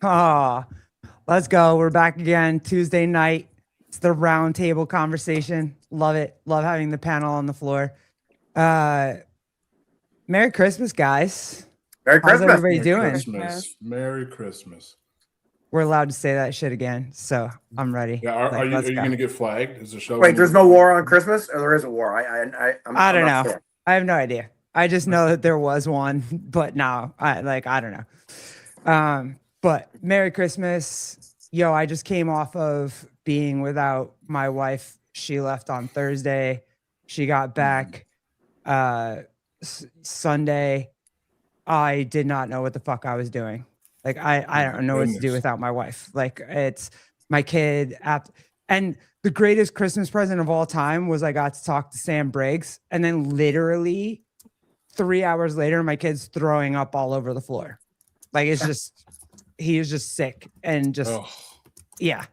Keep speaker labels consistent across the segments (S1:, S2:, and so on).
S1: Oh, let's go. We're back again Tuesday night. It's the round table conversation. Love it. Love having the panel on the floor. Merry Christmas, guys.
S2: Merry
S1: How's
S2: Christmas.
S1: everybody
S3: Merry
S1: doing?
S3: Christmas. Merry Christmas.
S1: We're allowed to say that shit again, so I'm ready.
S3: Yeah, are you
S1: let's go.
S3: going to get flagged? Is the show?
S2: Wait, there's no war on Christmas, or there is a war?
S1: I don't know.
S2: Sure.
S1: I have no idea. I just know that there was one, but no, I don't know. But Merry Christmas. Yo, I just came off of being without my wife. She left on Thursday. She got back Sunday. I did not know what the fuck I was doing. Like, I don't know what to do without my wife. Like, it's my kid. And the greatest Christmas present of all time was I got to talk to Sam Briggs. And then literally 3 hours later, my kid's throwing up all over the floor. Like, it's just, he is just sick and just, yeah.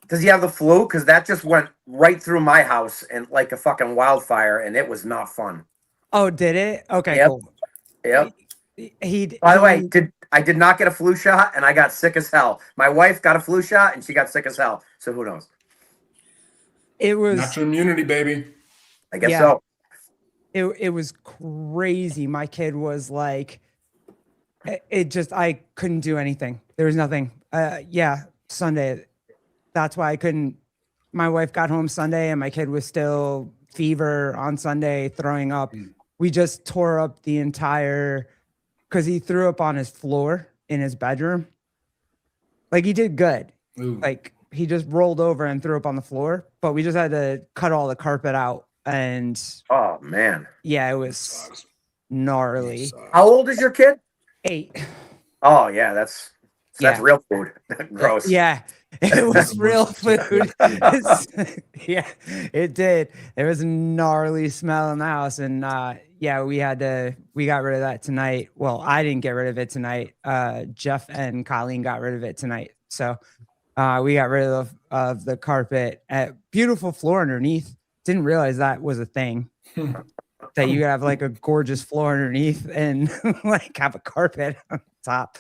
S2: Does he have the flu? Because that just went right through my house and like a fucking wildfire, and it was not fun.
S1: Oh, did it? Okay,
S2: Yep.
S1: cool.
S2: Yep.
S1: By
S2: the way, I did not get a flu shot, and I got sick as hell. My wife got a flu shot, and she got sick as hell. So who knows?
S1: It was
S3: natural immunity, baby.
S2: I guess so.
S1: It was crazy. My kid was like, I couldn't do anything. There was nothing. Sunday. That's why I couldn't. My wife got home Sunday, and my kid was still fever on Sunday, throwing up. We just tore up the entire. Because he threw up on his floor in his bedroom. Like, he did good.
S3: Ooh.
S1: Like, he just rolled over and threw up on the floor. But we just had to cut all the carpet out. And
S2: oh, man.
S1: Yeah, it was gnarly.
S2: How old is your kid?
S1: 8.
S2: Oh, yeah, that's real food. Gross.
S1: Yeah, it was real food. Yeah, it did. There was a gnarly smell in the house. And we got rid of that tonight. Well, I didn't get rid of it tonight. Jeff and Colleen got rid of it tonight. So we got rid of the carpet. Beautiful floor underneath. Didn't realize that was a thing. That you have like a gorgeous floor underneath and like have a carpet on top.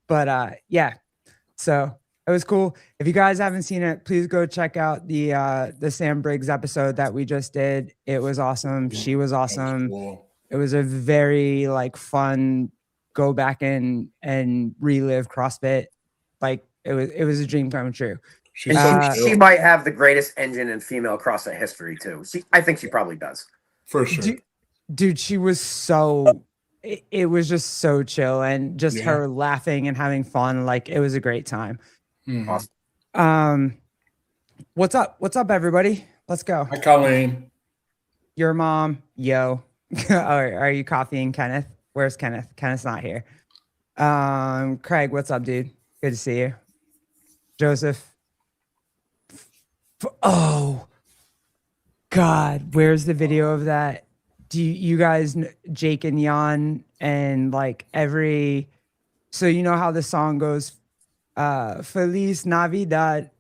S1: But so it was cool. If you guys haven't seen it, please go check out the Sam Briggs episode that we just did. It was awesome. She was awesome. Cool. It was a very like fun go back and relive CrossFit. Like it was a dream come true.
S2: She might have the greatest engine in female CrossFit history too. I think she probably does.
S3: For sure.
S1: Dude, she was so it was just so chill and just her laughing and having fun. Like it was a great time.
S2: Awesome.
S1: What's up, everybody? Let's go.
S3: Hi, Colleen.
S1: Your mom, yo. Are you copying Kenneth? Where's Kenneth? Kenneth's not here. Craig, what's up, dude? Good to see you. Joseph. Oh, God, where's the video of that? Do you guys, Jake and Jan, and like so you know how the song goes, Feliz Navidad,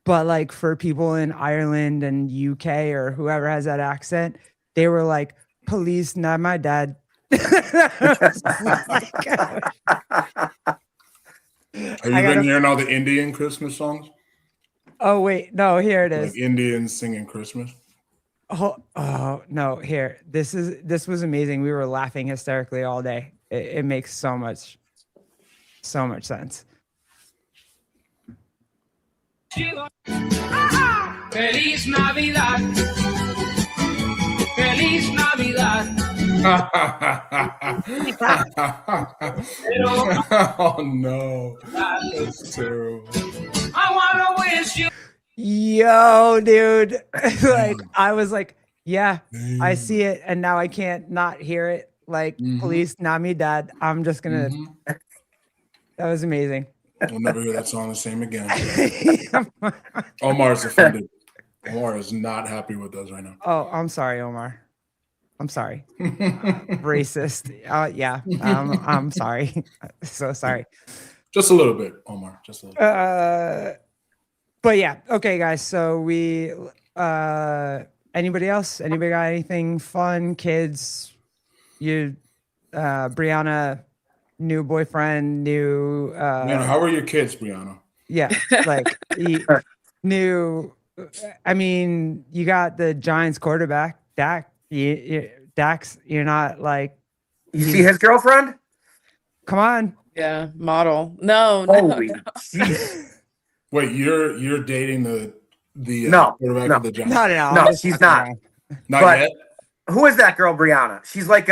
S1: but like for people in Ireland and UK or whoever has that accent, they were like, police, not my dad.
S3: Are you been hearing all the Indian Christmas songs?
S1: Oh, wait, no, here it is.
S3: Like Indians singing Christmas.
S1: Oh no, here. This was amazing. We were laughing hysterically all day. It makes so much sense.
S4: Feliz Navidad. Feliz Navidad.
S3: Oh no. That's terrible.
S4: I wanna wish you.
S1: Yo, dude. Like I was like, yeah, I see it, and now I can't not hear it. Like, police, not me, dad. I'm just gonna. That was amazing.
S3: We'll never hear that song the same again. Omar's offended. Omar is not happy with us right now.
S1: Oh, I'm sorry, Omar. I'm sorry. Racist. Yeah. I'm sorry. So sorry.
S3: Just a little bit, Omar. Just a little.
S1: But yeah, okay, guys. So we, anybody else? Anybody got anything fun? Kids? You, Brianna, new boyfriend, new
S3: Brianna, how are your kids, Brianna?
S1: yeah, like new. I mean, you got the Giants quarterback, Dak. Dak's. You're not like.
S2: You see his girlfriend?
S1: Come on.
S5: Yeah, model. No,
S2: Holy
S5: no.
S2: jeez.
S3: Wait, you're dating the
S2: No,
S3: quarterback
S2: no.
S3: of the Giants?
S1: No, no,
S2: No,
S1: I'm just
S2: she's
S1: fucking
S2: not.
S1: around.
S3: Not
S2: But-
S3: yet.
S2: Who is that girl, Brianna? She's like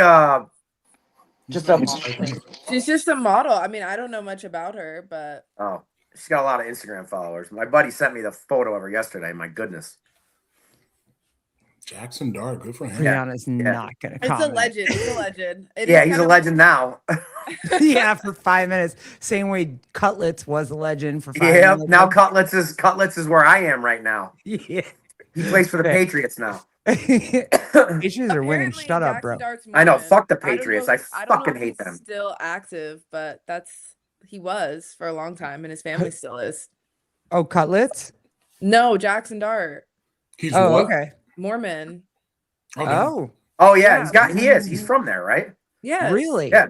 S2: just a
S5: She's just a model. I mean, I don't know much about her, but
S2: oh, she's got a lot of Instagram followers. My buddy sent me the photo of her yesterday. My goodness.
S3: Jackson Dart, good for him.
S1: Brianna's not gonna
S5: it's
S1: comment.
S5: a legend. It's a legend. It
S2: Yeah,
S5: is
S2: he's
S5: kind
S2: a
S5: of-
S2: legend now.
S1: Yeah, for 5 minutes. Same way Cutlets was a legend for 5
S2: Yeah,
S1: minutes.
S2: now Cutlets is where I am right now.
S1: Yeah.
S2: He plays for the
S1: Fair.
S2: Patriots now.
S1: Patriots are winning.
S5: Apparently
S1: Shut up,
S5: Jackson
S1: bro.
S5: Dart's
S2: I know,
S5: Mormon.
S2: fuck the
S5: I don't
S2: Patriots.
S5: know-
S2: I
S5: don't know
S2: fucking
S5: if
S2: hate
S5: he's
S2: them.
S5: Still active, but he was for a long time, and his family still is.
S1: Oh, Cutlets?
S5: No, Jackson Dart,
S3: He's
S1: Oh,
S3: what?
S1: okay.
S5: Mormon.
S3: Okay.
S1: Oh,
S2: Oh yeah,
S5: Yeah.
S2: he's from there, right?
S5: Yeah,
S1: really?
S2: Yeah.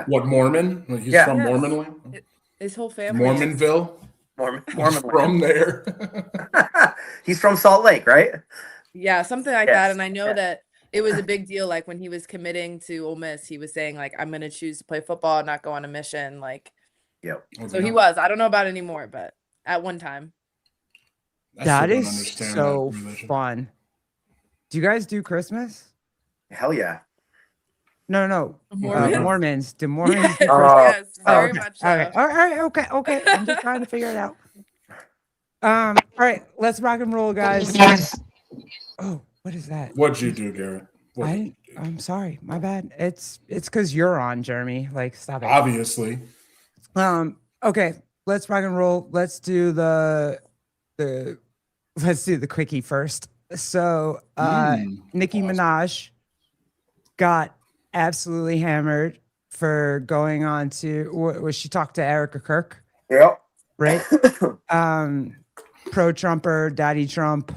S3: What, Mormon? He's
S2: Yeah.
S3: from
S5: Yes.
S3: Mormon land?
S5: His whole family. is-
S3: Mormonville?
S2: Mormon
S3: He's from there.
S2: He's from Salt Lake, right?
S5: Yeah, something like
S2: Yes.
S5: that. And I know
S2: Yeah.
S5: that it was a big deal. Like when he was committing to Ole Miss, he was saying like, "I'm going to choose to play football, not go on a mission." Like,
S2: Yep.
S5: so he was. I don't know about anymore, but at one time.
S3: I still
S1: That
S3: don't
S1: is
S3: understand
S1: so
S3: that religion.
S1: fun. Do you guys do Christmas?
S2: Hell yeah.
S1: No.
S5: Mormons?
S1: Mormons. Do Mormons
S5: Yes,
S1: do Christmas?
S5: yes, very
S1: okay.
S5: much so.
S1: Okay. All right. Okay. I'm just trying to figure it out. All right. Let's rock and roll, guys. Oh, what is that?
S3: What'd you do, Garrett? What did you do?
S1: I'm sorry. My bad. It's because you're on, Jeremy. Like, stop it.
S3: Obviously.
S1: Okay. Let's rock and roll. Let's do the quickie first. So, Nicki Minaj got absolutely hammered for going on to was she talked to Erica Kirk,
S2: Yep.
S1: right? Pro Trumper, Daddy Trump,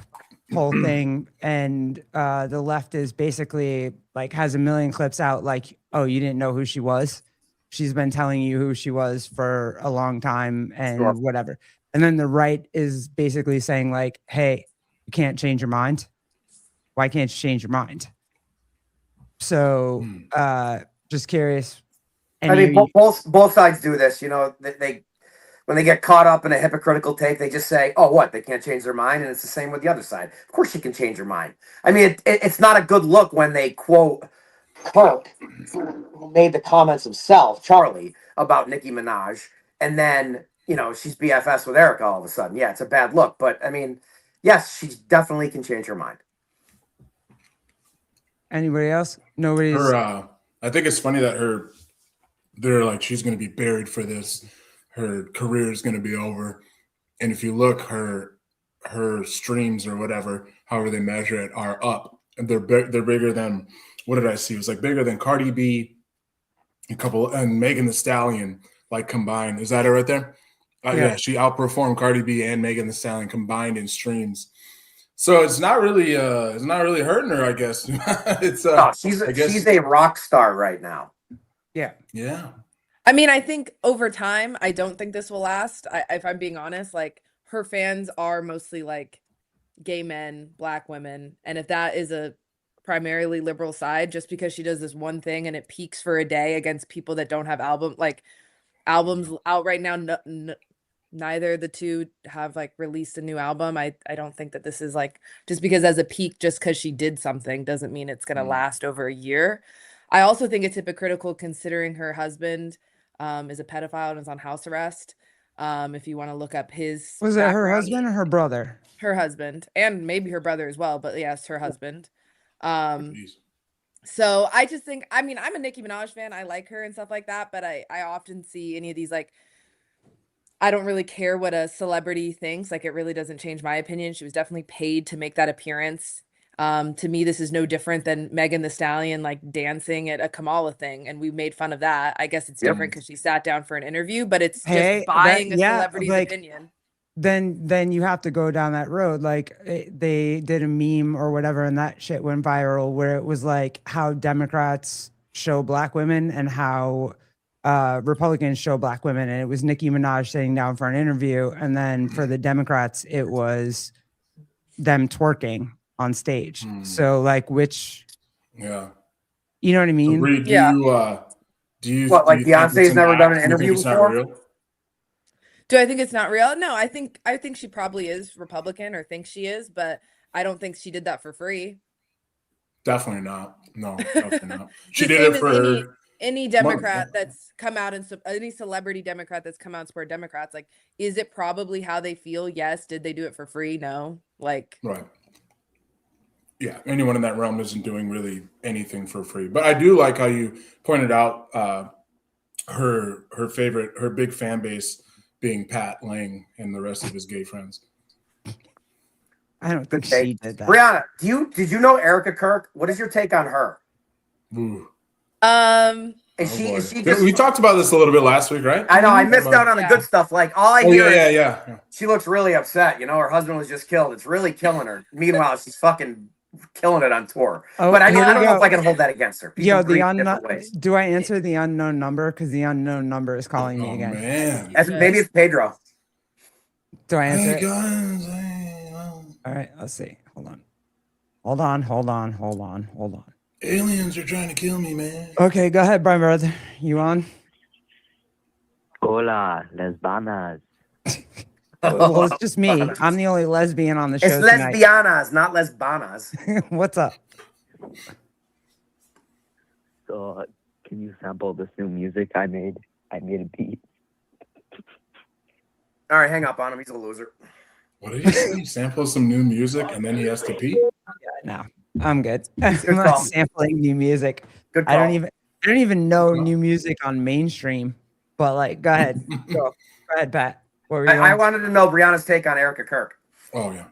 S1: whole thing, and the left is basically like has a million clips out like, oh, you didn't know who she was. She's been telling you who she was for a long time and
S2: Sure.
S1: whatever. And then the right is basically saying like, hey, you can't change your mind. Why can't you change your mind? So just curious.
S2: I mean, both sides do this. You know, they when they get caught up in a hypocritical take, they just say, "Oh, what? They can't change their mind," and it's the same with the other side. Of course, you can change your mind. I mean, it's not a good look when they quote Kirk, who made the comments himself, Charlie, about Nicki Minaj, and then she's BFS with Erica all of a sudden. Yeah, it's a bad look. But I mean, yes, she definitely can change her mind.
S1: Anybody else? Nobody's.
S3: I think it's funny that they're like, she's going to be buried for this. Her career is going to be over. And if you look, her streams or whatever, however they measure it, are up. And they're bigger than, what did I see? It was like bigger than Cardi B, and Megan Thee Stallion, like combined. Is that it right there? Yeah, she outperformed Cardi B and Megan Thee Stallion combined in streams. So it's not really hurting her, I guess.
S2: She's a rock star right now.
S1: Yeah.
S5: I mean, I think over time, I don't think this will last. If I'm being honest, like her fans are mostly like gay men, black women. And if that is a primarily liberal side, just because she does this one thing and it peaks for a day against people that don't have albums out right now, neither of the two have like released a new album. I don't think that this is like, just because as a peak, just because she did something doesn't mean it's going to last over a year. I also think it's hypocritical considering her husband is a pedophile and is on house arrest. If you want to look up his
S1: Was it her
S5: background.
S1: husband or her brother?
S5: Her husband, and maybe her brother as well, but yes, her husband. So I just think, I mean, I'm a Nicki Minaj fan. I like her and stuff like that, but I often see any of these, like, I don't really care what a celebrity thinks. Like, it really doesn't change my opinion. She was definitely paid to make that appearance. To me, this is no different than Megan Thee Stallion, like dancing at a Kamala thing. And we made fun of that. I guess it's different because she sat down for an interview, but it's just buying a celebrity's opinion.
S1: Then you have to go down that road. Like they did a meme or whatever, and that shit went viral where it was like how Democrats show black women and how Republicans show black women, and it was Nicki Minaj sitting down for an interview, and then for the Democrats, it was them twerking on stage. So like, which,
S3: Yeah.
S1: you know what I
S3: So,
S1: mean?
S3: Bree,
S5: Yeah.
S3: do you
S2: What, like
S3: do you think
S2: Beyonce's
S3: it's an
S2: never done an
S3: act? Do you think
S2: interview
S3: it's not
S2: before?
S3: real?
S5: Do I think it's not real? No, I think she probably is Republican or thinks she is, but I don't think she did that for free.
S3: Definitely not. No, definitely not. She
S5: The
S3: did
S5: same
S3: it
S5: as
S3: for
S5: any Democrat that's come out and any celebrity Democrat that's come out and support Democrats. Like, is it probably how they feel? Yes. Did they do it for free? No. Like,
S3: right. Yeah, anyone in that realm isn't doing really anything for free. But I do like how you pointed out her big fan base being Pat Lang and the rest of his gay friends.
S1: I don't think
S2: Okay.
S1: she did that.
S2: Brianna, did you know Erica Kirk? What is your take on her?
S3: Ooh.
S2: Is she
S3: boy.
S2: just?
S3: We talked about this a little bit last week, right?
S2: I know I missed out on the
S5: Yeah.
S2: good stuff. Like all I
S3: Oh,
S2: hear is
S3: yeah.
S2: she looks really upset. You know, her husband was just killed. It's really killing her. Meanwhile, she's fucking killing it on tour.
S1: Oh,
S2: But I mean,
S1: here
S2: I
S1: we
S2: don't know
S1: go.
S2: if I can hold that against her. People
S1: Yo,
S2: grieve
S1: the
S2: in different
S1: unknown.
S2: ways.
S1: Do I answer the unknown number? Because the unknown number is calling me
S3: Oh
S1: again.
S3: man.
S2: Maybe it's Pedro.
S1: Do I answer
S3: Hey
S1: it?
S3: guys.
S1: All right, let's see. Hold on.
S3: Aliens are trying to kill me, man.
S1: Okay, go ahead, Brian brother. You on?
S6: Hola, lesbanas.
S1: Well, it's just me. I'm the only lesbian on the show
S2: It's
S1: tonight.
S2: lesbianas, not lesbanas.
S1: What's up?
S6: So, can you sample this new music I made? I made a beat.
S2: All right, hang up on him. He's a loser.
S3: What did he say? He samples some new music and then he has to pee?
S1: No, I'm good. I'm
S2: Good
S1: not
S2: call.
S1: sampling new music.
S2: Good
S1: I
S2: call.
S1: don't even know new music on mainstream. But like, go ahead. Go ahead, Pat. What were you
S2: I
S1: on?
S2: wanted to know Brianna's take on Erica Kirk.
S3: Oh yeah.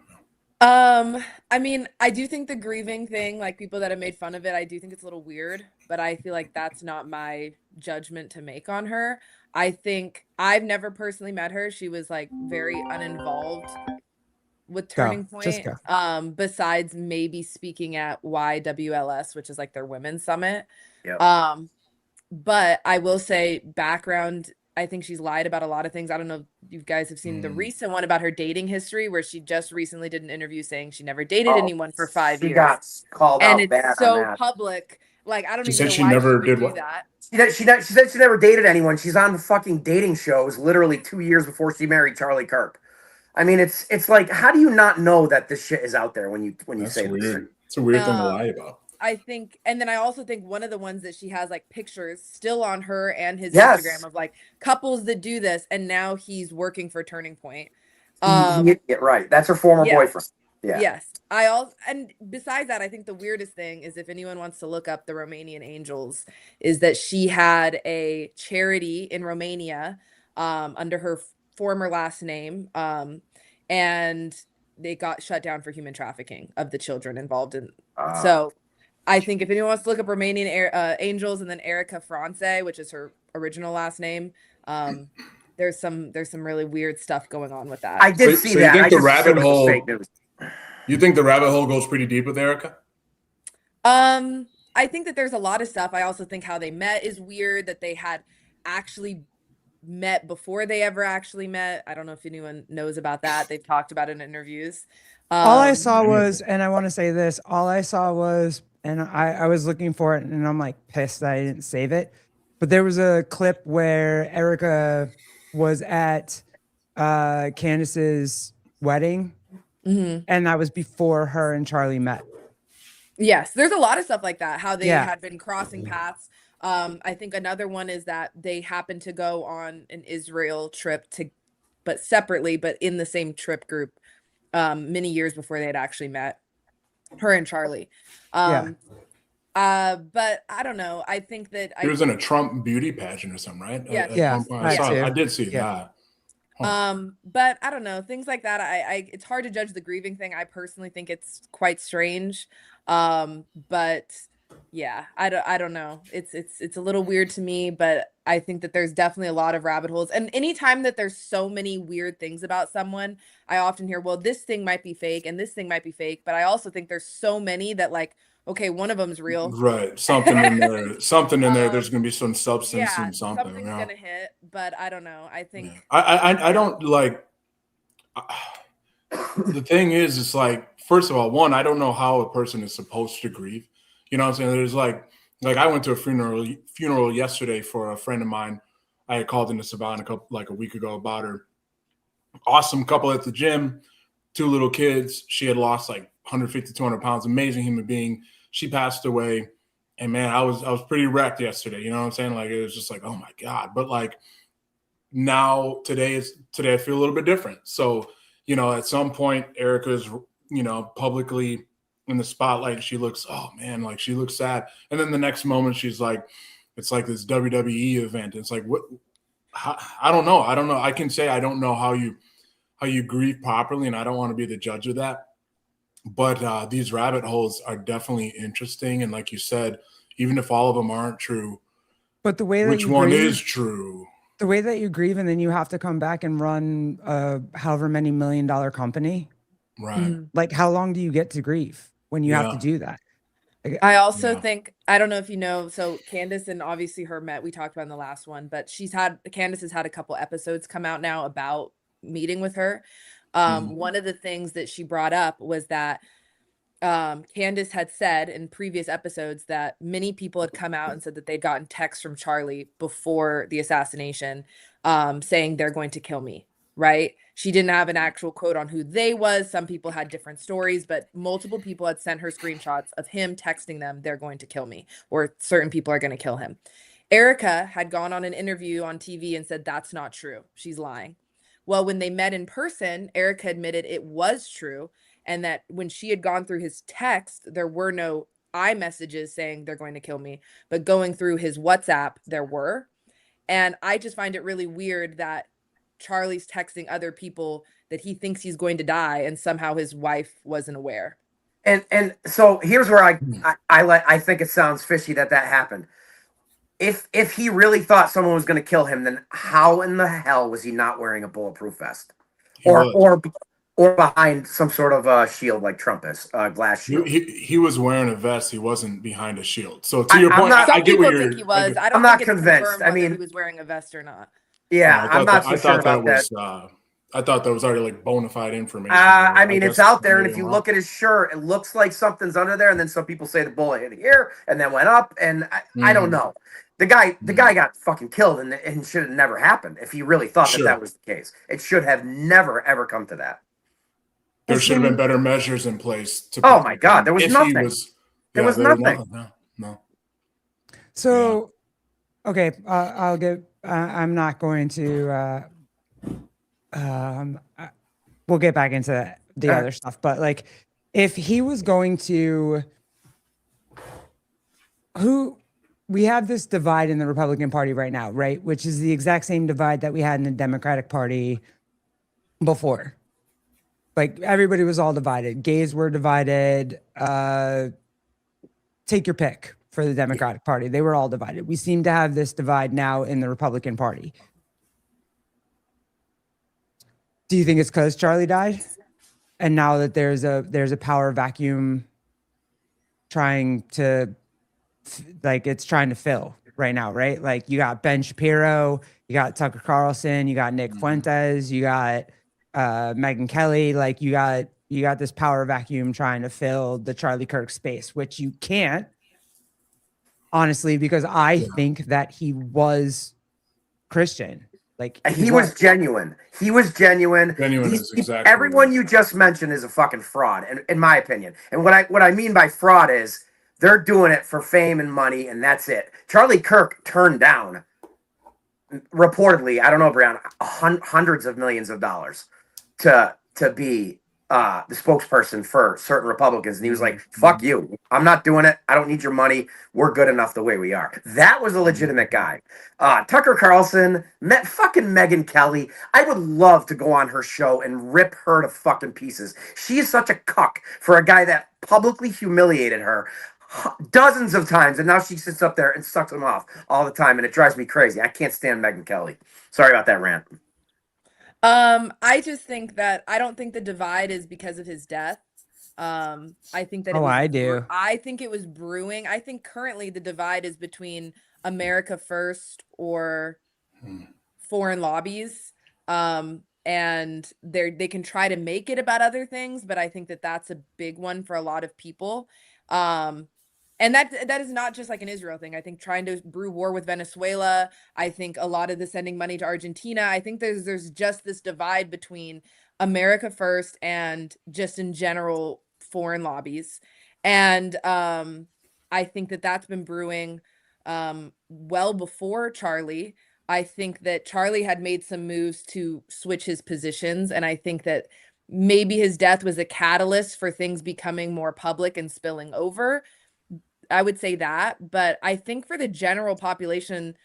S5: I mean, I do think the grieving thing, like people that have made fun of it, I do think it's a little weird, but I feel like that's not my judgment to make on her. I think I've never personally met her. She was like very uninvolved with Turning Point.
S1: Just go.
S5: Besides maybe speaking at YWLS, which is like their women's summit.
S2: Yep.
S5: But I will say background, I think she's lied about a lot of things. I don't know if you guys have seen the recent one about her dating history, where she just recently did an interview saying she never dated anyone for 5 years.
S2: She got called
S5: And
S2: out bad
S5: it's
S2: on
S5: so
S2: that.
S5: public. Like, I don't
S3: She
S5: even
S3: said
S5: know
S3: she
S5: why
S3: never
S5: she would
S3: did
S5: do
S3: what?
S5: that.
S2: She said she never dated anyone. She's on fucking dating shows literally 2 years before she married Charlie Kirk. I mean, it's like, how do you not know that this shit is out there when you
S3: That's
S2: say this shit?
S3: weird. It's a weird thing to lie about.
S5: I think, and then I also think one of the ones that she has like pictures still on her and his
S2: Yes.
S5: Instagram of like couples that do this, and now he's working for Turning Point.
S2: Yeah, right. That's her former
S5: yeah.
S2: boyfriend. Yeah.
S5: Yes. And besides that, I think the weirdest thing is, if anyone wants to look up the Romanian Angels, is that she had a charity in Romania under her former last name, and they got shut down for human trafficking of the children involved in. So I think if anyone wants to look up Romanian Angels and then Erica France, which is her original last name, there's some really weird stuff going on with that.
S2: I did see that.
S3: You think
S2: I
S3: the
S2: just
S3: rabbit
S2: assumed it was
S3: hole?
S2: fake news.
S3: You think the rabbit hole goes pretty deep with Erica?
S5: I think that there's a lot of stuff. I also think how they met is weird, that they had actually met before they ever actually met. I don't know if anyone knows about that. They've talked about it in interviews.
S1: All I saw was, and I want to say this, all I saw was, and I was looking for it, and I'm like pissed that I didn't save it. But there was a clip where Erica was at Candace's wedding, and that was before her and Charlie met.
S5: Yes, there's a lot of stuff like that, how they
S1: Yeah.
S5: had been crossing paths. I think another one is that they happened to go on an Israel trip but separately, but in the same trip group, many years before they had actually met, her and Charlie. But I don't know. I think that
S3: He was in a Trump beauty pageant or something, right?
S5: Yes.
S1: Yeah,
S3: I did see
S1: Yeah.
S3: that.
S5: But I don't know, things like that. It's hard to judge the grieving thing. I personally think it's quite strange. But yeah, I don't know. It's a little weird to me, but I think that there's definitely a lot of rabbit holes. And anytime that there's so many weird things about someone, I often hear, well, this thing might be fake and this thing might be fake. But I also think there's so many that, like, okay, one of them's real.
S3: Right. Something in there. Something in there.
S5: Um,
S3: There's gonna be some substance
S5: Yeah,
S3: and something.
S5: something's
S3: Yeah.
S5: gonna hit, but I don't know. I
S3: Yeah.
S5: think
S3: I don't like. The thing is, it's like, first of all, one, I don't know how a person is supposed to grieve. You know what I'm saying? There's like I went to a funeral yesterday for a friend of mine. I had called into Savannah a week ago about her. Awesome couple at the gym, 2 little kids. She had lost like 150, 200 pounds. Amazing human being. She passed away. And man, I was pretty wrecked yesterday. You know what I'm saying? Like, it was just like, oh my God. But like now today I feel a little bit different. So, you know, at some point, Erica's, you know, publicly in the spotlight. She looks, oh man, like she looks sad. And then the next moment she's like, it's like this WWE event. It's like, what? I don't know. I can say I don't know how you grieve properly, and I don't want to be the judge of that. But these rabbit holes are definitely interesting. And like you said, even if all of them aren't true,
S1: But the way that
S3: which
S1: you
S3: one
S1: grieve,
S3: is true?
S1: the way that you grieve, and then you have to come back and run however many $1 million company.
S3: Right.
S1: Like, how long do you get to grieve when you have to
S3: Yeah.
S1: do that?
S5: I also
S3: Yeah.
S5: think, I don't know if you know, so Candace and obviously her met, we talked about in the last one, but Candace has had a couple episodes come out now about meeting with her. One of the things that she brought up was that Candace had said in previous episodes that many people had come out and said that they'd gotten texts from Charlie before the assassination, saying they're going to kill me, right? She didn't have an actual quote on who they was. Some people had different stories, but multiple people had sent her screenshots of him texting them, they're going to kill me, or certain people are going to kill him. Erica had gone on an interview on TV and said that's not true. She's lying. Well, when they met in person, Erica admitted it was true, and that when she had gone through his text, there were no iMessages saying they're going to kill me, but going through his WhatsApp, there were. And I just find it really weird that Charlie's texting other people that he thinks he's going to die, and somehow his wife wasn't aware.
S2: And so here's where I think it sounds fishy that happened. If he really thought someone was going to kill him, then how in the hell was he not wearing a bulletproof vest, or behind some sort of shield like Trump is, glass shield?
S3: He was wearing a vest. He wasn't behind a shield. So to your point,
S5: Some
S3: I get
S5: people
S3: what you're.
S5: think he was. I
S2: I'm
S5: don't
S2: not
S5: think it's
S2: convinced.
S5: confirmed
S2: I
S5: whether
S2: mean,
S5: he was wearing a vest or not.
S2: Yeah, I'm not so sure about that.
S3: I thought that was already like bona fide information.
S2: I mean, it's out there, and if you look at his shirt, it looks like something's under there, and then some people say the bullet hit here and then went up, and I don't know. The guy got fucking killed, and it should have never happened. If he really thought that was the case, it should have never ever come to that.
S3: There should have been better measures in place.
S2: Oh my God, there was nothing. There was nothing.
S3: No.
S1: So, okay, I'll get. I'm not going to. We'll get back into the other stuff, but like, if he was going to, we have this divide in the Republican Party right now, right? Which is the exact same divide that we had in the Democratic Party before. Like, everybody was all divided. Gays were divided. Take your pick for the Democratic Party. They were all divided. We seem to have this divide now in the Republican Party. Do you think it's because Charlie died? And now that there's a power vacuum trying to fill right now, right? Like, you got Ben Shapiro, you got Tucker Carlson, you got Nick Fuentes, you got Megyn Kelly. Like, you got this power vacuum trying to fill the Charlie Kirk space, which you can't, honestly, because I think that he was Christian. Like,
S2: he was genuine. He was genuine.
S3: Genuine is exactly
S2: everyone you just mentioned is a fucking fraud, in my opinion. And what I mean by fraud is they're doing it for fame and money, and that's it. Charlie Kirk turned down, reportedly, I don't know, Brian, hundreds of millions of dollars to be the spokesperson for certain Republicans, and he was like, fuck you, I'm not doing it, I don't need your money, we're good enough the way we are. That was a legitimate guy. Tucker Carlson met fucking Megyn Kelly. I would love to go on her show and rip her to fucking pieces. She is such a cuck for a guy that publicly humiliated her dozens of times, and now she sits up there and sucks him off all the time, and it drives me crazy. I can't stand Megyn Kelly. Sorry about that rant.
S5: I just think that I don't think the divide is because of his death. I think that
S1: Oh, I do.
S5: I think it was brewing. I think currently the divide is between America first or foreign lobbies. And they can try to make it about other things, but I think that that's a big one for a lot of people. And that is not just like an Israel thing. I think trying to brew war with Venezuela. I think a lot of the sending money to Argentina. I think there's just this divide between America first and just in general foreign lobbies. And I think that that's been brewing well before Charlie. I think that Charlie had made some moves to switch his positions, and I think that maybe his death was a catalyst for things becoming more public and spilling over. I would say that, but I think for the general population,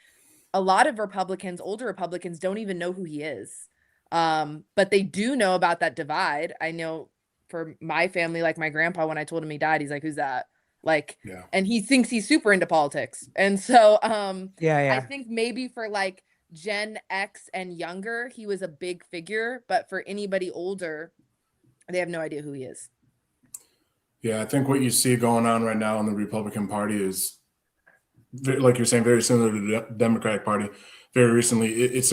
S5: a lot of Republicans, older Republicans, don't even know who he is. But they do know about that divide. I know for my family, like my grandpa, when I told him he died, he's like, "Who's that?" Like,
S3: Yeah.
S5: and he thinks he's super into politics. And so,
S1: Yeah.
S5: I think maybe for like Gen X and younger, he was a big figure, but for anybody older, they have no idea who he is.
S3: Yeah, I think what you see going on right now in the Republican Party is, like you're saying, very similar to the Democratic Party. Very recently, it's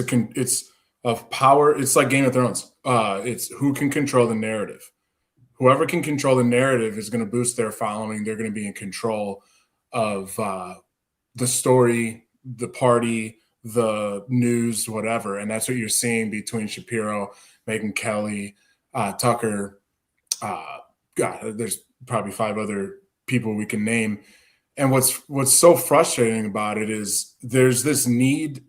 S3: of power. It's like Game of Thrones. It's who can control the narrative. Whoever can control the narrative is going to boost their following. They're going to be in control of the story, the party, the news, whatever. And that's what you're seeing between Shapiro, Megyn Kelly, Tucker. God, there's probably 5 other people we can name. And what's so frustrating about it is there's this need,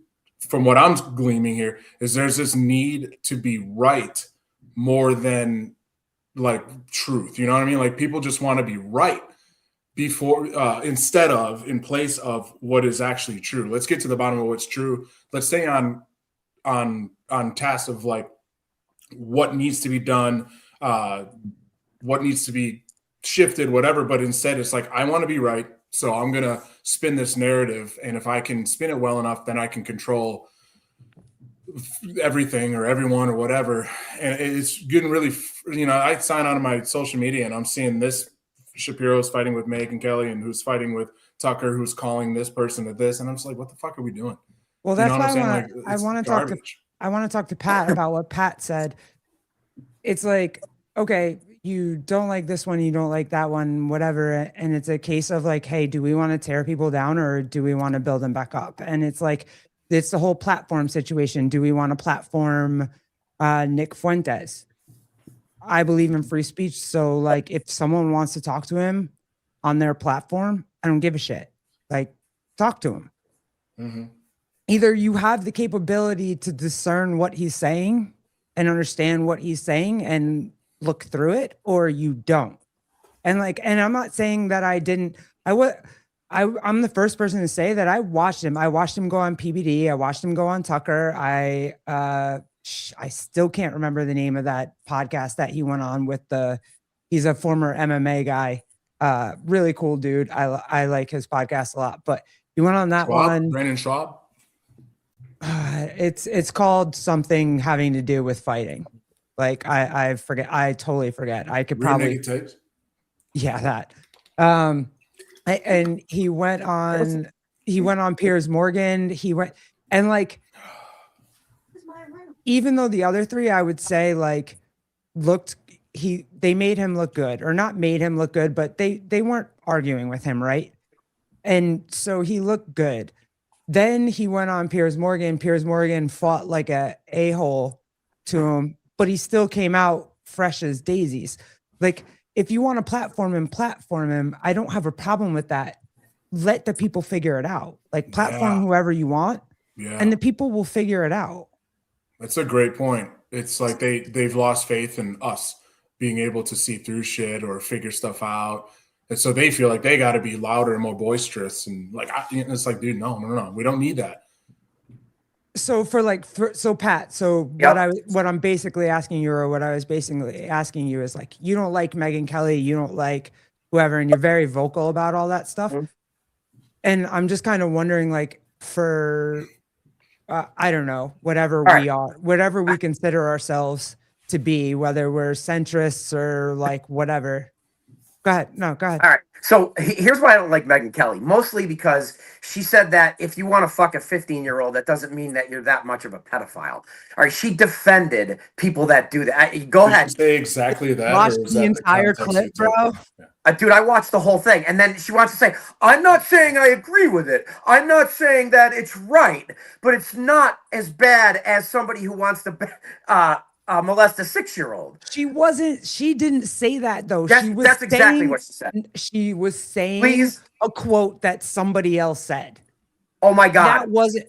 S3: from what I'm gleaming here, is there's this need to be right more than like truth. You know what I mean? Like people just want to be right before in place of what is actually true. Let's get to the bottom of what's true. Let's stay on task of like what needs to be done, what needs to be shifted, whatever. But instead it's like, I want to be right. So I'm going to spin this narrative. And if I can spin it well enough, then I can control everything or everyone or whatever. And it's getting really, I sign on to my social media and I'm seeing this Shapiro's fighting with Megyn Kelly and who's fighting with Tucker, who's calling this person to this. And I'm just like, what the fuck are we doing?
S1: Well, that's why
S3: I want
S1: to talk to Pat about what Pat said. It's like, okay, you don't like this one, you don't like that one, whatever. And it's a case of like, hey, do we want to tear people down or do we want to build them back up? And it's like, it's the whole platform situation. Do we want to platform Nick Fuentes? I believe in free speech. So like, if someone wants to talk to him on their platform, I don't give a shit. Like, talk to him.
S3: Mm-hmm.
S1: Either you have the capability to discern what he's saying and understand what he's saying and look through it, or you don't. And I'm not saying that I'm the first person to say that I watched him. I watched him go on PBD. I watched him go on Tucker. I still can't remember the name of that podcast that he went on with he's a former MMA guy. Really cool dude. I like his podcast a lot, but he went on that one.
S3: Brandon Schwab.
S1: It's called something having to do with fighting. Like I forget. I totally forget. I could probably. Yeah, that. And he went on Piers Morgan. And like, even though the other 3, I would say like they made him look good, or not made him look good, but they weren't arguing with him. Right. And so he looked good. Then he went on Piers Morgan. Piers Morgan fought like a-hole to him, but he still came out fresh as daisies. Like, if you want to platform him, I don't have a problem with that. Let the people figure it out. Like, platform whoever you want, and the people will figure it out.
S3: That's a great point. It's like they've lost faith in us being able to see through shit or figure stuff out. And so they feel like they got to be louder and more boisterous. And like, it's like, dude, no. We don't need that.
S1: So Pat,
S2: Yep.
S1: what I'm basically asking you, or what I was basically asking you is like, you don't like Megyn Kelly, you don't like whoever, and you're very vocal about all that stuff. Mm-hmm. And I'm just kind of wondering, like, for, I don't know, whatever we consider ourselves to be, whether we're centrists or like whatever. Go ahead. No, go ahead.
S2: All right. So here's why I don't like Megyn Kelly. Mostly because she said that if you want to fuck a 15-year-old, that doesn't mean that you're that much of a pedophile. All right. She defended people that do that. Go
S3: Did
S2: ahead.
S3: she say exactly that?
S1: Watch
S3: or is
S1: the
S3: that
S1: entire
S3: context
S1: clip,
S3: you took?
S1: bro.
S3: Yeah.
S2: Dude, I watched the whole thing. And then she wants to say, I'm not saying I agree with it. I'm not saying that it's right, but it's not as bad as somebody who wants to molest a 6-year-old.
S1: She didn't say that though.
S2: That's exactly what she said.
S1: She was saying
S2: Please.
S1: a quote that somebody else said.
S2: Oh my God.
S1: That wasn't,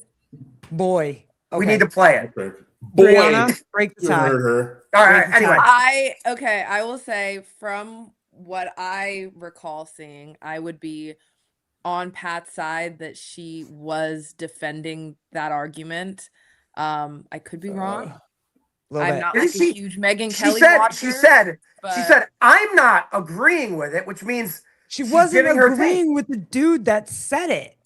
S1: boy. Okay.
S2: We need to play it.
S3: Boy,
S1: Brianna, break the
S3: you
S1: tie.
S3: heard her.
S2: All right.
S1: Break the
S2: Anyway.
S1: tie.
S5: I will say from what I recall seeing, I would be on Pat's side that she was defending that argument. I could be wrong. I'm not like a huge Megyn Kelly watcher.
S2: She said, I'm not agreeing with it, which means
S1: she
S2: she's
S1: wasn't
S2: giving her
S1: agreeing with the dude that said it.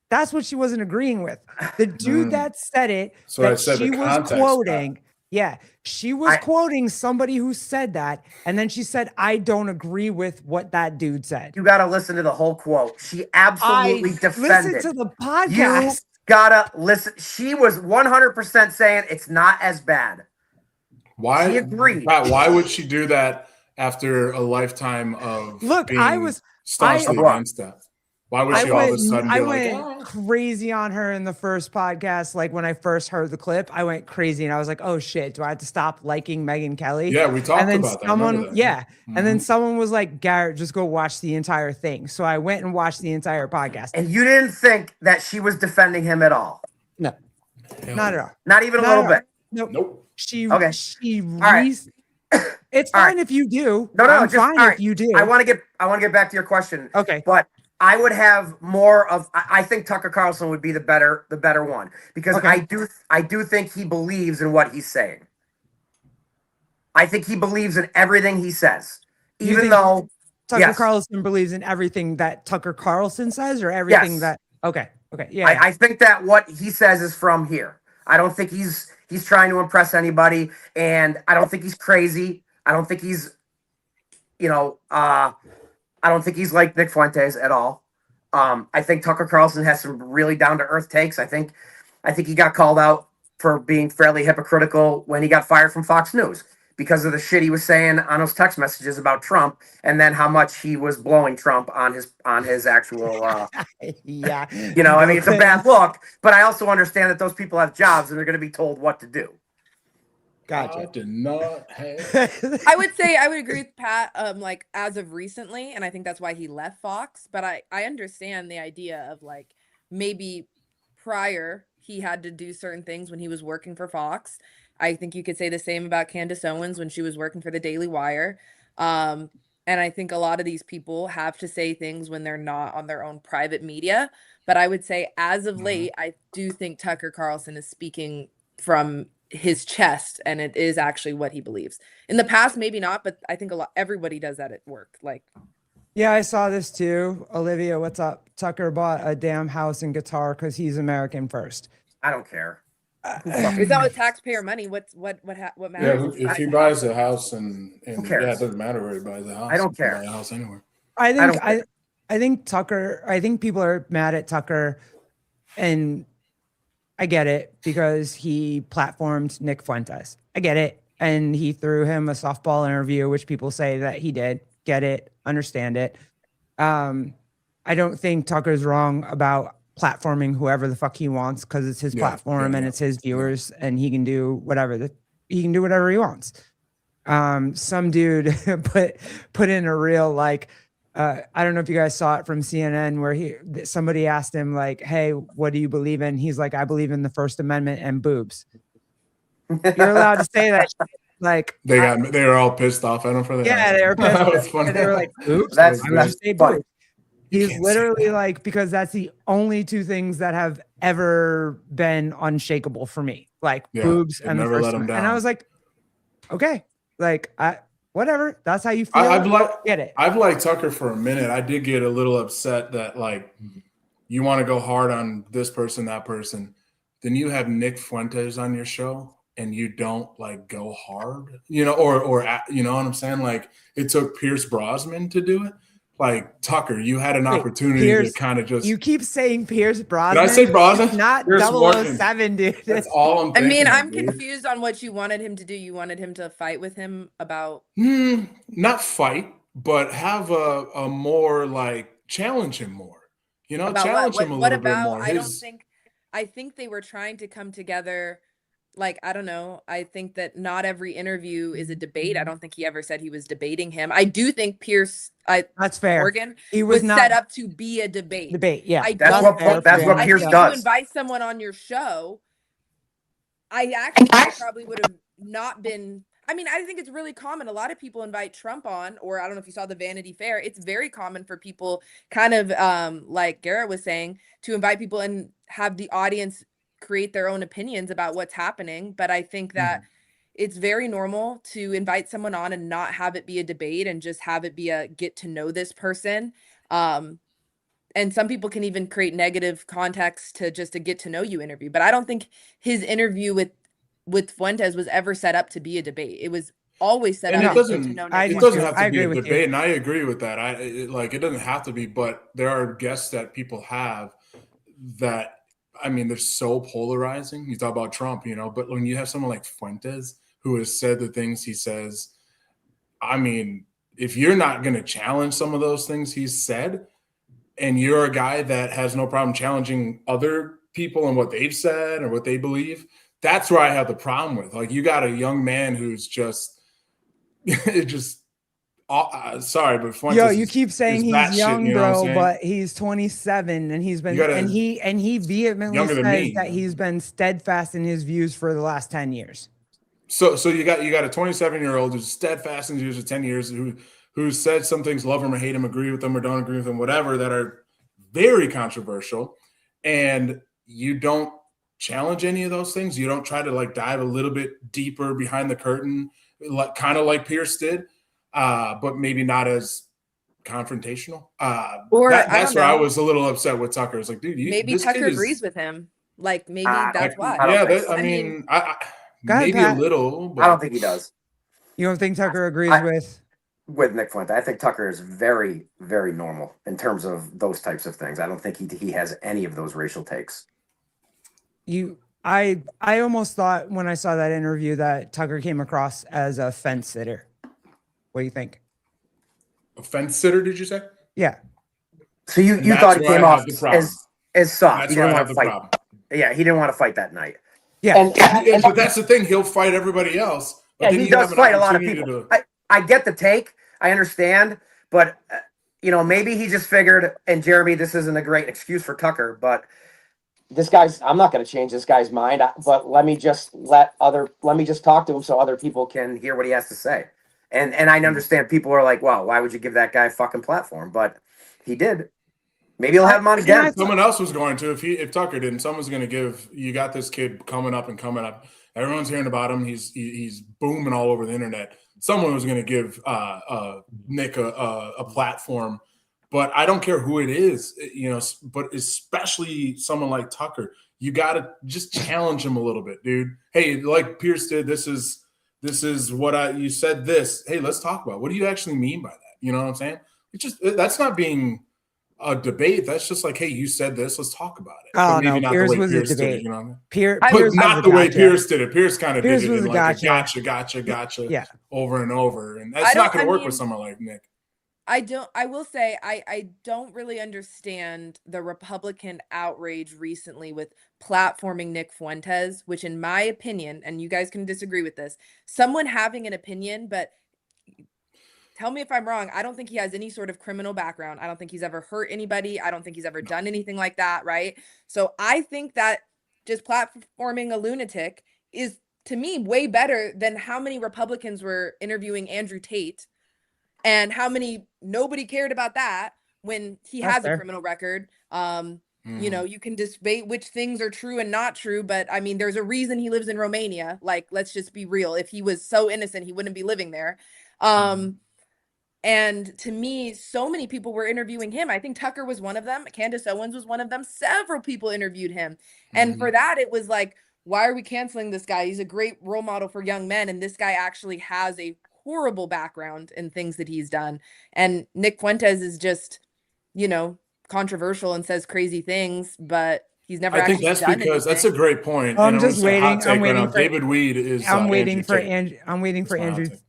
S1: That's what she wasn't agreeing with. The dude that said it,
S3: So
S1: that
S3: I said
S1: she
S3: the
S1: was
S3: context,
S1: quoting. Yeah, she was quoting somebody who said that, and then she said, "I don't agree with what that dude said."
S2: You got to listen to the whole quote. She absolutely defended.
S1: Listen to the podcast.
S2: You gotta listen. She was 100% saying it's not as bad.
S3: Why?
S2: She agreed.
S3: Why would she do that after a lifetime of being staunchly against that? Why would she all of a sudden be
S1: went crazy on her in the first podcast? Like when I first heard the clip, I went crazy and I was like, "Oh shit, do I have to stop liking Megyn Kelly?"
S3: Yeah, we talked
S1: and then
S3: about
S1: someone,
S3: that.
S1: Yeah, and then someone was like, "Garrett, just go watch the entire thing." So I went and watched the entire podcast.
S2: And you didn't think that she was defending him at all?
S1: No, not at all.
S2: Not even a little bit.
S1: Nope. She
S2: right.
S1: It's fine if you do.
S2: No,
S1: I'm fine if you do.
S2: I want to get back to your question.
S1: Okay.
S2: But I would have more of. I think Tucker Carlson would be the better one because I do think he believes in what he's saying. I think he believes in everything he says, even though
S1: Tucker Carlson believes in everything that Tucker Carlson says, or everything that. Okay. Yeah.
S2: I think that what he says is from here. I don't think he's trying to impress anybody, and I don't think he's crazy. I don't think he's, I don't think he's like Nick Fuentes at all. I think Tucker Carlson has some really down to earth takes. I think he got called out for being fairly hypocritical when he got fired from Fox News because of the shit he was saying on those text messages about Trump, and then how much he was blowing Trump on his actual.
S1: Yeah.
S2: I mean, it's a bad look, but I also understand that those people have jobs and they're going to be told what to do.
S1: Gotcha.
S3: I did not have.
S5: I would say I would agree with Pat, like as of recently, and I think that's why he left Fox. But I understand the idea of like maybe prior he had to do certain things when he was working for Fox. I think you could say the same about Candace Owens when she was working for the Daily Wire. And I think a lot of these people have to say things when they're not on their own private media. But I would say as of late, I do think Tucker Carlson is speaking from his chest, and it is actually what he believes. In the past, maybe not, but I think everybody does that at work. Like,
S1: yeah, I saw this too. Olivia, what's up? Tucker bought a damn house and guitar because he's American first.
S2: I don't care.
S5: It's not with taxpayer money. What matters?
S3: Yeah, if he buys a house and
S2: who cares?
S3: Yeah, it doesn't matter where he buys a house.
S2: I don't care.
S3: Buy a house anywhere.
S1: I think Tucker. I think people are mad at Tucker, and I get it because he platformed Nick Fuentes. I get it, and he threw him a softball interview, which people say that he did. Get it, understand it. I don't think Tucker's wrong about platforming whoever the fuck he wants because it's his platform and it's his viewers and he can do whatever he wants. Some dude put in a real like I don't know if you guys saw it from CNN where somebody asked him like, "Hey, what do you believe in?" He's like, "I believe in the First Amendment and boobs." You're allowed to say that. Like
S3: they were all pissed off at him for that.
S1: Yeah, they were pissed.
S3: That was funny.
S1: They were like, "Oops,
S2: That's
S1: funny." He's literally like, because that's the only two things that have ever been unshakable for me, like boobs and the First Amendment. And I was like, okay, like whatever. That's how you feel. Get it.
S3: I've liked Tucker for a minute. I did get a little upset that like you want to go hard on this person, that person. Then you have Nick Fuentes on your show. and you don't like go hard, you know, or you know what I'm saying? Like it took Pierce Brosnan to do it. Like Tucker, you had an
S1: Wait,
S3: opportunity
S1: Pierce,
S3: to kind of just.
S1: You keep saying Pierce
S3: Did
S1: Brosnan.
S3: I say Brosnan?
S1: It's not
S3: Pierce Morgan.
S1: 007, dude.
S3: That's all I'm
S5: I
S3: thinking.
S5: mean,
S3: of,
S5: I'm
S3: dude.
S5: confused on what you wanted him to do. You wanted him to fight with him about
S3: Not fight, but have a more like challenge him more. You know,
S5: about
S3: challenge
S5: what?
S3: him a
S5: What
S3: little bit
S5: about?
S3: more.
S5: I think they were trying to come together. Like, I don't know. I think that not every interview is a debate. I don't think he ever said he was debating him. I do think
S1: That's fair.
S5: Morgan
S1: He
S5: was
S1: was not
S5: set up to be a debate.
S1: Debate, yeah.
S5: I
S2: That's
S5: don't
S2: what that's what
S5: I
S2: Pierce
S5: think
S2: does.
S5: you invite someone on your show. I actually probably would have not been. I mean, I think it's really common. A lot of people invite Trump on, or I don't know if you saw the Vanity Fair. It's very common for people, kind of like Garrett was saying, to invite people and have the audience create their own opinions about what's happening. But I think that it's very normal to invite someone on and not have it be a debate and just have it be a get to know this person. And some people can even create negative context to just a get to know you interview. But I don't think his interview with Fuentes was ever set up to be a debate. It was always set
S3: And
S5: up
S3: it
S5: to
S3: doesn't.
S5: get to know
S1: I
S5: Nick
S3: It
S1: do
S3: doesn't
S1: too.
S3: have
S1: I
S3: to be
S1: agree
S3: a
S1: with you.
S3: debate, and I agree with that. Like it doesn't have to be, but there are guests that people have that. I mean, they're so polarizing. You talk about Trump, you know, but when you have someone like Fuentes who has said the things he says, I mean, if you're not going to challenge some of those things he's said, and you're a guy that has no problem challenging other people and what they've said or what they believe, that's where I have the problem with. Like, you got a young man who's just, sorry, but Fuentes
S1: Yo, you keep saying
S3: is
S1: he's
S3: batshit,
S1: young,
S3: you know what I'm
S1: bro,
S3: saying?
S1: but he's 27 and he's been
S3: You gotta-
S1: and he vehemently
S3: Younger than
S1: says
S3: me,
S1: that
S3: man.
S1: he's been steadfast in his views for the last 10 years.
S3: So you got a 27-year-old who's steadfast in his views for 10 years, who said some things, love him or hate him, agree with them or don't agree with them, whatever, that are very controversial, and you don't challenge any of those things. You don't try to like dive a little bit deeper behind the curtain, like kind of like Pierce did, but maybe not as confrontational.
S5: Or
S3: that's where I
S5: know.
S3: was a little upset with Tucker. It's like, dude,
S5: Maybe
S3: this
S5: Tucker
S3: kid
S5: agrees with him. Like maybe that's
S2: I
S5: why.
S2: don't think so.
S3: I mean,
S1: Go ahead,
S3: maybe
S1: Pat.
S3: a little. But
S2: I don't think he does.
S1: You don't think Tucker agrees
S2: with Nick Fuente. I think Tucker is very, very normal in terms of those types of things. I don't think he has any of those racial takes.
S1: I almost thought when I saw that interview that Tucker came across as a fence sitter. What do you think?
S3: A fence sitter, did you say?
S1: Yeah.
S2: So you thought he came off as soft.
S3: That's
S2: He didn't
S3: where I
S2: want
S3: have
S2: to
S3: the
S2: fight.
S3: problem.
S2: Yeah, he didn't want to fight that night.
S1: Yeah.
S3: But that's the thing. He'll fight everybody else. But
S2: Yeah,
S3: then
S2: he
S3: you
S2: does
S3: have an
S2: fight a lot of
S3: opportunity
S2: people.
S3: to-
S2: I get the take. I understand. But, maybe he just figured, and Jeremy, this isn't a great excuse for Tucker, but I'm not going to change this guy's mind, but let me just talk to him so other people can hear what he has to say. And I understand people are like, well, why would you give that guy a fucking platform? But he did. Maybe he'll have him on again.
S3: Someone else was going to, if Tucker didn't, someone's going to give. You got this kid coming up. Everyone's hearing about him. He's booming all over the internet. Someone was going to give Nick a platform, but I don't care who it is, But especially someone like Tucker, you got to just challenge him a little bit, dude. Hey, like Pierce did. This is what you said. This. Hey, let's talk about. What do you actually mean by that? You know what I'm saying? That's not being a debate. That's just like, hey, you said this. Let's talk about it.
S1: Oh,
S3: but maybe
S1: no,
S3: not
S1: Pierce
S3: the way
S1: was a
S3: Pierce did
S1: debate.
S3: it. You know what I mean?
S1: Pierce
S3: But
S1: was
S3: not
S1: a
S3: the way
S1: gotcha.
S3: Pierce did it. Pierce kind of did
S1: Pierce
S3: it
S1: was
S3: in
S1: a
S3: like
S1: gotcha.
S3: a gotcha,
S1: Yeah.
S3: over and over, and that's not going to work with someone like Nick.
S5: I will say I don't really understand the Republican outrage recently with platforming Nick Fuentes, which in my opinion, and you guys can disagree with this, someone having an opinion, but tell me if I'm wrong, I don't think he has any sort of criminal background. I don't think he's ever hurt anybody. I don't think he's ever done anything like that, right? So I think that just platforming a lunatic is, to me, way better than how many Republicans were interviewing Andrew Tate and how many nobody cared about that when he has a criminal record. You can debate which things are true and not true, but I mean, there's a reason he lives in Romania. Like, let's just be real. If he was so innocent, he wouldn't be living there. And to me, so many people were interviewing him. I think Tucker was one of them. Candace Owens was one of them. Several people interviewed him. And for that, it was like, why are we canceling this guy? He's a great role model for young men, and this guy actually has a horrible background in things that he's done. And Nick Fuentes is just, you know, controversial and says crazy things, but he's never
S3: I think
S5: actually
S3: that's
S5: done
S3: because that's a
S5: anything.
S3: great point.
S1: I'm
S3: And
S1: just
S3: gonna say hot
S1: waiting.
S3: take
S1: I'm
S3: right
S1: waiting
S3: now.
S1: for.
S3: David Weed is.
S1: I'm waiting
S3: Andrew
S1: for
S3: Tate.
S1: Andrew. I'm waiting for
S3: That's my hot
S1: Andrew.
S3: take.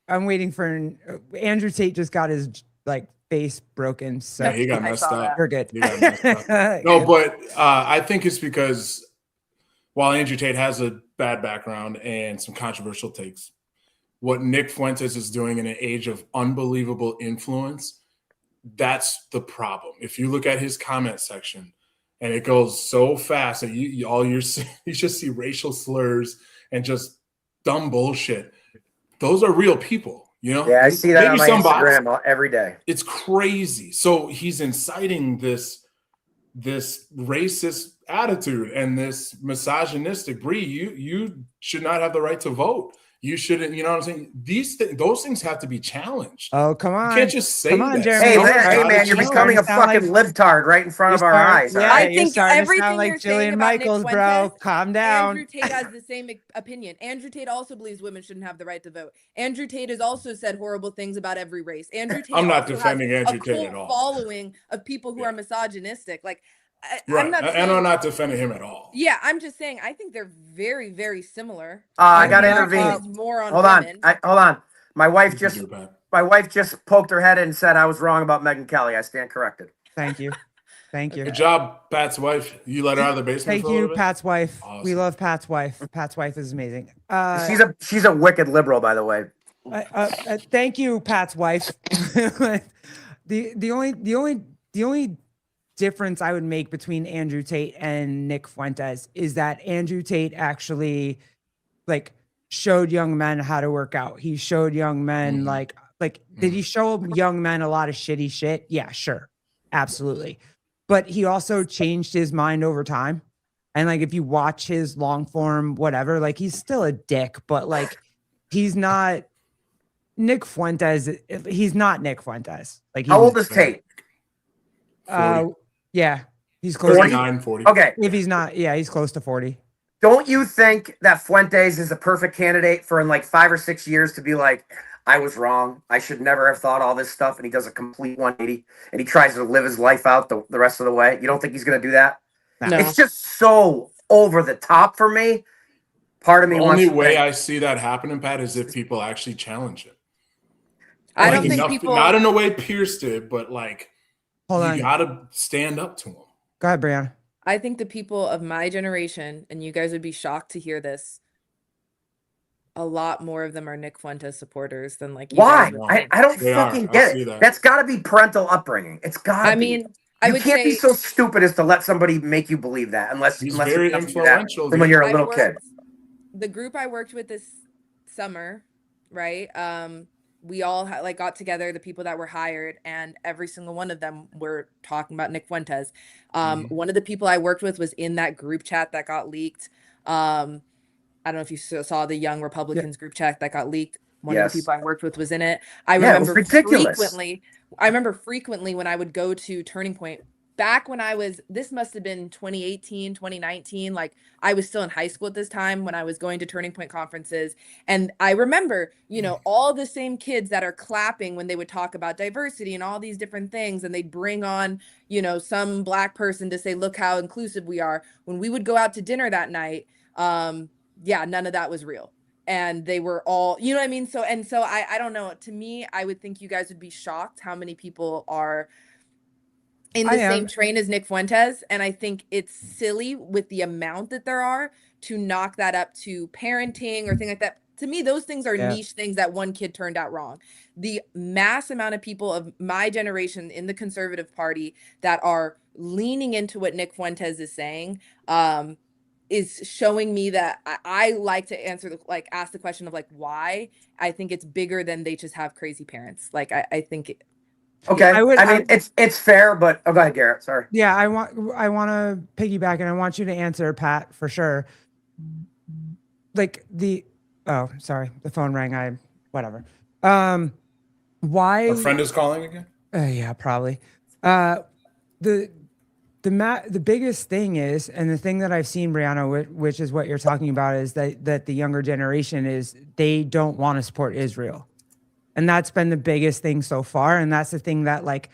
S1: I'm waiting for Andrew Tate. Just got his like face broken. So
S3: Yeah, he got
S5: I
S3: messed
S5: saw
S3: up.
S1: you're good.
S3: He got messed up. No, but I think it's because while Andrew Tate has a bad background and some controversial takes, what Nick Fuentes is doing in an age of unbelievable influence, that's the problem. If you look at his comment section, and it goes so fast that you just see racial slurs and just dumb bullshit. Those are real people, you know?
S2: Yeah, I see that on my
S3: some bots.
S2: Instagram every day.
S3: It's crazy. So he's inciting this racist attitude and this misogynistic. Bree, you should not have the right to vote. You shouldn't, you know what I'm saying? Those things have to be challenged.
S1: Oh, come on.
S3: You can't just say
S1: Come on,
S3: that.
S1: Jeremy.
S2: Hey,
S1: You're
S2: man,
S1: starting
S2: you're
S1: to
S2: becoming a
S1: sound
S2: fucking
S1: like-
S2: libtard right in front of our eyes. all
S1: Yeah,
S2: right?
S5: I think
S1: you're starting to
S5: everything
S1: sound like
S5: you're saying
S1: Jillian
S5: about Nick
S1: Michaels, bro.
S5: Fuentes,
S1: Calm down.
S5: Andrew Tate has the same opinion. Andrew Tate also believes women shouldn't have the right to vote. Andrew Tate has also said horrible things about every race. Andrew Tate
S3: I'm not
S5: also
S3: defending
S5: has
S3: Andrew
S5: a
S3: Tate
S5: cult
S3: at all.
S5: following of people who are misogynistic. Like,
S3: Right.
S5: I'm not
S3: And
S5: saying,
S3: I'm not defending him at all.
S5: yeah, I'm just saying I think they're very, very similar.
S2: I got to
S1: Yeah,
S2: intervene.
S5: More on
S2: Hold on.
S5: women.
S2: Hold on. My wife
S3: You can
S2: just
S3: do it, Pat.
S2: poked her head in and said I was wrong about Megyn Kelly. I stand corrected.
S1: Thank you. Thank you.
S3: Good job, Pat's wife. You let her out of the basement
S1: Thank
S3: for a little
S1: you,
S3: bit?
S1: Pat's wife. We
S3: Awesome.
S1: love Pat's wife. Pat's wife is amazing.
S2: She's a wicked liberal, by the way.
S1: Thank you, Pat's wife. the only difference I would make between Andrew Tate and Nick Fuentes is that Andrew Tate actually like showed young men how to work out. He showed young men did he show young men a lot of shitty shit? Yeah, sure. Absolutely. But he also changed his mind over time. And like if you watch his long form, whatever, like he's still a dick, but like he's not Nick Fuentes. He's not Nick Fuentes. Like
S2: How old is Tate?
S3: 40.
S1: Yeah, he's close.
S3: 39, 40.
S2: Okay.
S1: If he's not, yeah, he's close to 40.
S2: Don't you think that Fuentes is a perfect candidate for in like 5 or 6 years to be like, I was wrong. I should never have thought all this stuff. And he does a complete 180 and he tries to live his life out the rest of the way. You don't think he's going to do that?
S5: No.
S2: It's just so over the top for me. Part of me
S3: The
S2: wants
S3: only
S2: to
S3: way
S2: think,
S3: I see that happening, Pat, is if people actually challenge it.
S5: I
S3: Like,
S5: don't think
S3: enough-
S5: people.
S3: not in the way Pierce did, but like
S1: Hold
S3: you
S1: on.
S3: gotta stand up to him.
S1: Go ahead, Brianna.
S5: I think the people of my generation, and you guys would be shocked to hear this, a lot more of them are Nick Fuentes supporters than like you
S2: why?
S5: guys would
S3: Why?
S5: think.
S2: I don't
S3: They are.
S2: fucking
S3: I
S2: get
S3: see
S2: it.
S3: that.
S2: That's got to be parental upbringing. It's got to
S5: I
S2: be.
S5: mean, I
S2: You
S5: would
S2: can't be
S5: say
S2: so stupid as to let somebody make you believe that unless
S3: He's
S2: unless
S3: very
S2: you have to do that
S3: influential,
S2: from when
S3: dude.
S2: you're a
S5: I
S2: little kid.
S5: worked- the group I worked with this summer, right? We all like got together, the people that were hired, and every single one of them were talking about Nick Fuentes. One of the people I worked with was in that group chat that got leaked. I don't know if you saw the Young Republicans group chat that got leaked. One of
S2: Yes.
S5: the people I worked with was in it. I
S2: Yeah, it was
S5: remember
S2: ridiculous.
S5: frequently when I would go to Turning Point back when this must have been 2018, 2019. Like I was still in high school at this time when I was going to Turning Point conferences. And I remember, all the same kids that are clapping when they would talk about diversity and all these different things. And they'd bring on, some Black person to say, look how inclusive we are. When we would go out to dinner that night, none of that was real. And they were all, you know what I mean? So I don't know. To me, I would think you guys would be shocked how many people are in the same train as Nick Fuentes. And I think it's silly with the amount that there are to knock that up to parenting or things like that. To me, those things are niche things that one kid turned out wrong. The mass amount of people of my generation in the conservative party that are leaning into what Nick Fuentes is saying, is showing me that I like to ask the question of why. I think it's bigger than they just have crazy parents. I think
S2: Okay. I mean, it's fair, but go ahead, Garrett. Sorry.
S1: Yeah, I want to piggyback, and I want you to answer, Pat, for sure. Sorry, the phone rang. Whatever. Why?
S3: Our friend is calling again.
S1: Yeah, probably. the biggest thing is, and the thing that I've seen, Brianna, which is what you're talking about, is that the younger generation is they don't want to support Israel, and that's been the biggest thing so far, and that's the thing that like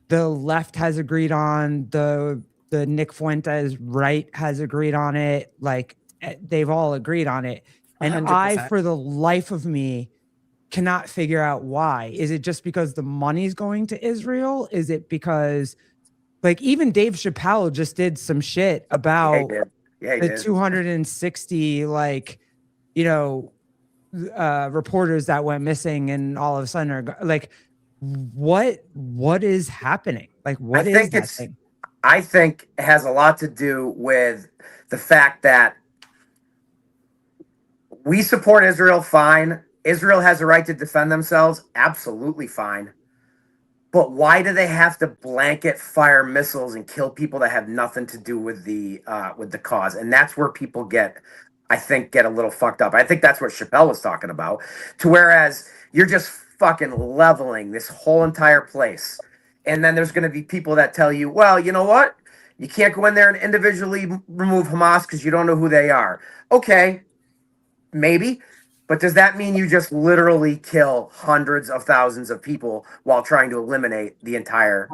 S1: the left has agreed on, the Nick Fuentes right has agreed on it, like they've all agreed on it, and
S2: 100%.
S1: for the life of me, cannot figure out why. Is it just because the money's going to Israel? Is it because like even Dave Chappelle just did some shit about
S2: Yeah, he
S1: the
S2: did.
S1: 260 like, you know, reporters that went missing and all of a sudden are like, what is happening? Like, what is that thing?
S2: I think it has a lot to do with the fact that we support Israel, fine. Israel has a right to defend themselves, absolutely fine. But why do they have to blanket fire missiles and kill people that have nothing to do with the cause? And that's where people get a little fucked up. I think that's what Chappelle was talking about. To whereas you're just fucking leveling this whole entire place. And then there's going to be people that tell you, well, you know what? You can't go in there and individually remove Hamas because you don't know who they are. Okay, maybe. But does that mean you just literally kill hundreds of thousands of people while trying to eliminate the entire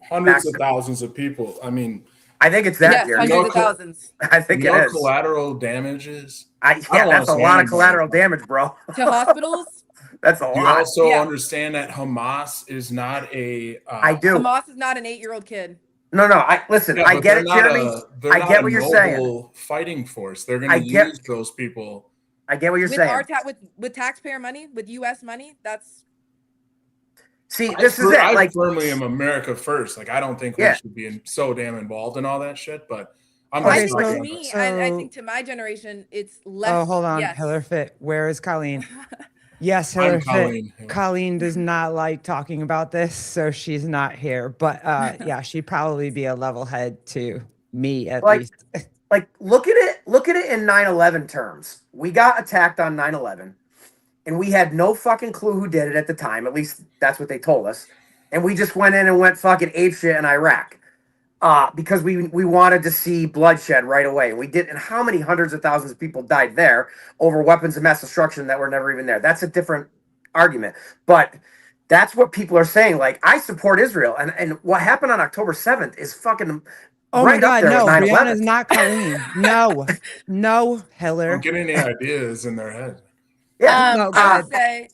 S3: hundreds of thousands of people? I mean,
S2: I think it's that.
S5: Yes,
S2: Jeremy.
S5: hundreds of thousands.
S2: I think it is.
S3: Collateral damages.
S2: That's a lot of collateral damage, bro.
S5: To hospitals.
S2: That's a lot.
S3: You also understand that Hamas is not a.
S2: I do.
S5: Hamas is not an 8-year-old kid.
S2: No. I listen.
S3: Yeah,
S2: I get it, Jeremy. I get what you're saying.
S3: Fighting force. They're going to use those people.
S2: I get what you're saying.
S5: With taxpayer money, with U.S. money, that's.
S2: See, this is it.
S3: I firmly am America first. Like, I don't think we should be so damn involved in all that shit. But I'm.
S5: I think to me, I think to my generation, it's less.
S1: Oh, hold on, Hiller Fit. Where is Colleen? Yes, Hiller Fit. Colleen does not like talking about this, so she's not here. But yeah, she'd probably be a level head to me at least.
S2: Like, look at it in 9/11 terms. We got attacked on 9/11, and we had no fucking clue who did it at the time. At least that's what they told us. And we just went in and went fucking apeshit in Iraq because we wanted to see bloodshed right away. We did, and how many hundreds of thousands of people died there over weapons of mass destruction that were never even there? That's a different argument. But that's what people are saying. Like, I support Israel, and what happened on October 7th is fucking.
S1: Oh
S2: right
S1: my God, no,
S2: Brianna's
S1: not Colleen. No, Hiller.
S3: Don't get any ideas in their head.
S2: Yeah.
S5: I would say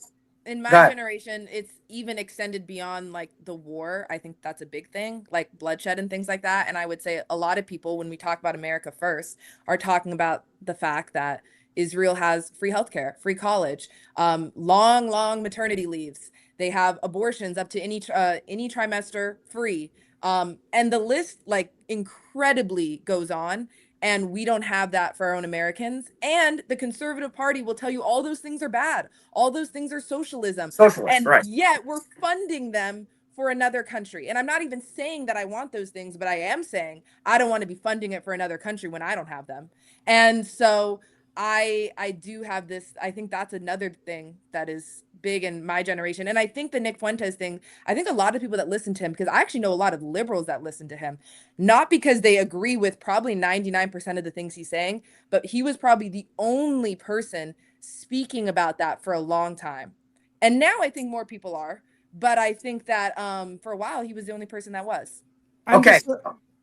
S5: in my generation, it's even extended beyond like the war. I think that's a big thing, like bloodshed and things like that. And I would say a lot of people, when we talk about America first, are talking about the fact that Israel has free healthcare, free college, long maternity leaves. They have abortions up to any trimester free. And the list like incredibly goes on, and we don't have that for our own Americans. And the conservative party will tell you all those things are bad. All those things are socialism. And
S2: right.
S5: Yet we're funding them for another country. And I'm not even saying that I want those things, but I am saying I don't want to be funding it for another country when I don't have them. And so I do have this. I think that's another thing that is big in my generation. And I think the Nick Fuentes thing, I think a lot of people that listen to him, because I actually know a lot of liberals that listen to him, not because they agree with probably 99% of the things he's saying, but he was probably the only person speaking about that for a long time. And now I think more people are, but I think that for a while he was the only person that was.
S2: Okay.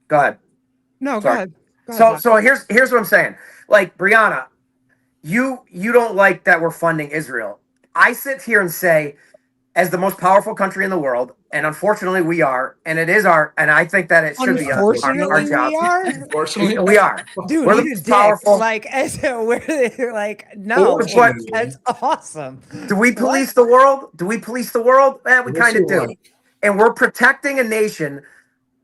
S2: Go ahead.
S1: No, go ahead.
S2: So here's what I'm saying. Like, Brianna, you don't like that we're funding Israel. I sit here and say, as the most powerful country in the world, and unfortunately we are, and it is and I think that it should be our job.
S3: Unfortunately,
S2: we are.
S1: Dude,
S2: we're the powerful.
S1: Like, we're like, no, that's awesome.
S2: Do we police the world? Do we police the world? We kind of do. And we're protecting a nation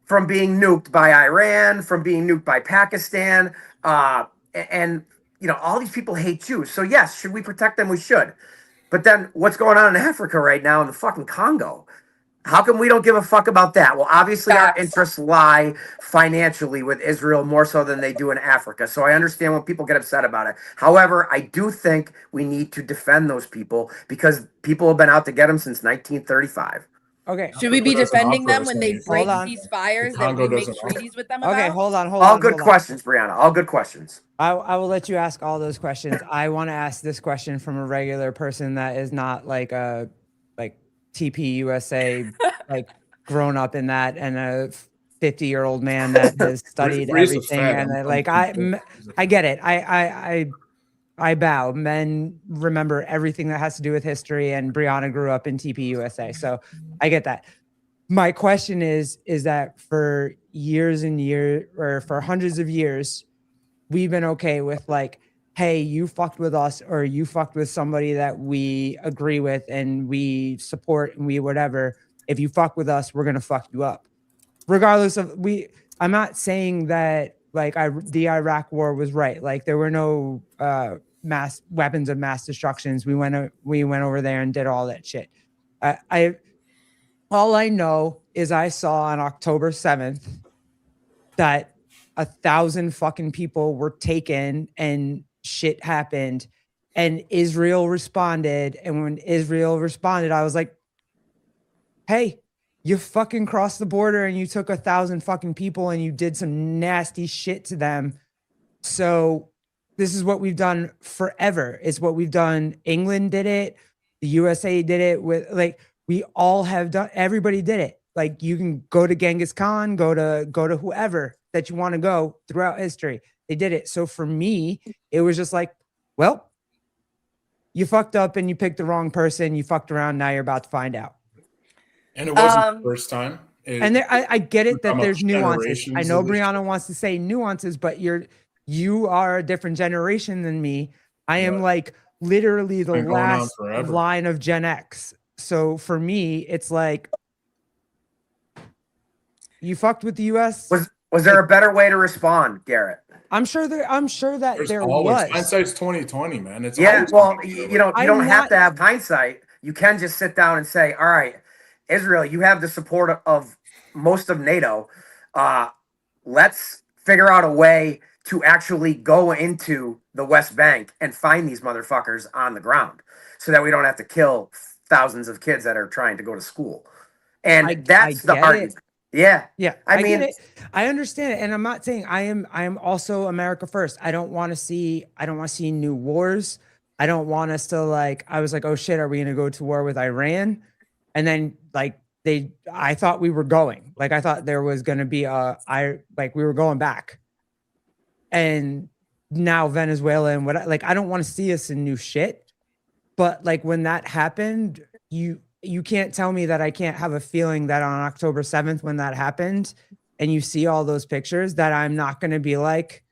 S2: from being nuked by Iran, from being nuked by Pakistan, and you know, all these people hate Jews. So yes, should we protect them? We should. But then what's going on in Africa right now in the fucking Congo? How come we don't give a fuck about that? Well, obviously our interests lie financially with Israel more so than they do in Africa. So I understand when people get upset about it. However, I do think we need to defend those people because people have been out to get them since 1935.
S1: Okay.
S5: Should we be
S3: Congo doesn't
S5: defending them
S3: offer
S5: when
S3: us
S5: they
S3: anything.
S5: break
S1: Hold on.
S5: ceasefires that
S3: Congo
S5: we make
S3: doesn't offer-
S5: treaties with them
S1: Okay,
S5: about?
S1: hold on.
S2: All good questions, Brianna. All good questions.
S1: I will let you ask all those questions. I want to ask this question from a regular person that is not like a TP USA, like grown up in that, and a 50-year-old man that has studied
S3: Reese is
S1: everything.
S3: fat.
S1: And
S3: I'm-
S1: I get it. I bow. Men remember everything that has to do with history, and Brianna grew up in TP USA, so I get that. My question is that for years and years, or for hundreds of years, we've been okay with like, hey, you fucked with us, or you fucked with somebody that we agree with and we support and we whatever. If you fuck with us, we're gonna fuck you up, regardless of I'm not saying that like the Iraq War was right. Like there were no mass weapons of mass destructions. We went over there and did all that shit. All I know is I saw on October 7th that 1,000 fucking people were taken and shit happened, and Israel responded. And when Israel responded, I was like, hey, you fucking crossed the border and you took 1,000 fucking people and you did some nasty shit to them. So this is what we've done forever. It's what we've done. England did it. The USA did it with like, we all have done, everybody did it. Like you can go to Genghis Khan, go to whoever that you want to go throughout history. They did it. So for me, it was just like, well, you fucked up and you picked the wrong person. You fucked around. Now you're about to find out.
S3: And it wasn't the first time.
S1: And I get it that there's nuances. I know Brianna
S3: shit.
S1: wants to say nuances, but you are a different generation than me. I am like literally the
S3: been going on
S1: last
S3: forever.
S1: line of Gen X. So for me, it's like you fucked with the US.
S2: Was there a better way to respond, Garrett?
S1: I'm sure that
S3: There's
S1: there
S3: always
S1: was.
S3: hindsight's 2020, man. It's
S2: Yeah,
S3: always
S2: well,
S3: 2020.
S2: you know, you
S1: I'm
S2: don't have
S1: not-
S2: to have hindsight. You can just sit down and say, all right, Israel, you have the support of most of NATO. Let's figure out a way to actually go into the West Bank and find these motherfuckers on the ground so that we don't have to kill thousands of kids that are trying to go to school. And that's the
S1: get
S2: hard.
S1: it.
S2: Yeah.
S1: Yeah,
S2: I
S1: I
S2: mean-
S1: get it. I understand it, and I'm not saying I am also America first. I don't want to see new wars. I don't want us to like. I was like, oh shit, are we gonna go to war with Iran? And then like I thought we were going. Like I thought there was gonna be we were going back. And now Venezuela and what like I don't want to see us in new shit. But like when that happened, you can't tell me that I can't have a feeling that on October 7th, when that happened and you see all those pictures, that I'm not going to be like,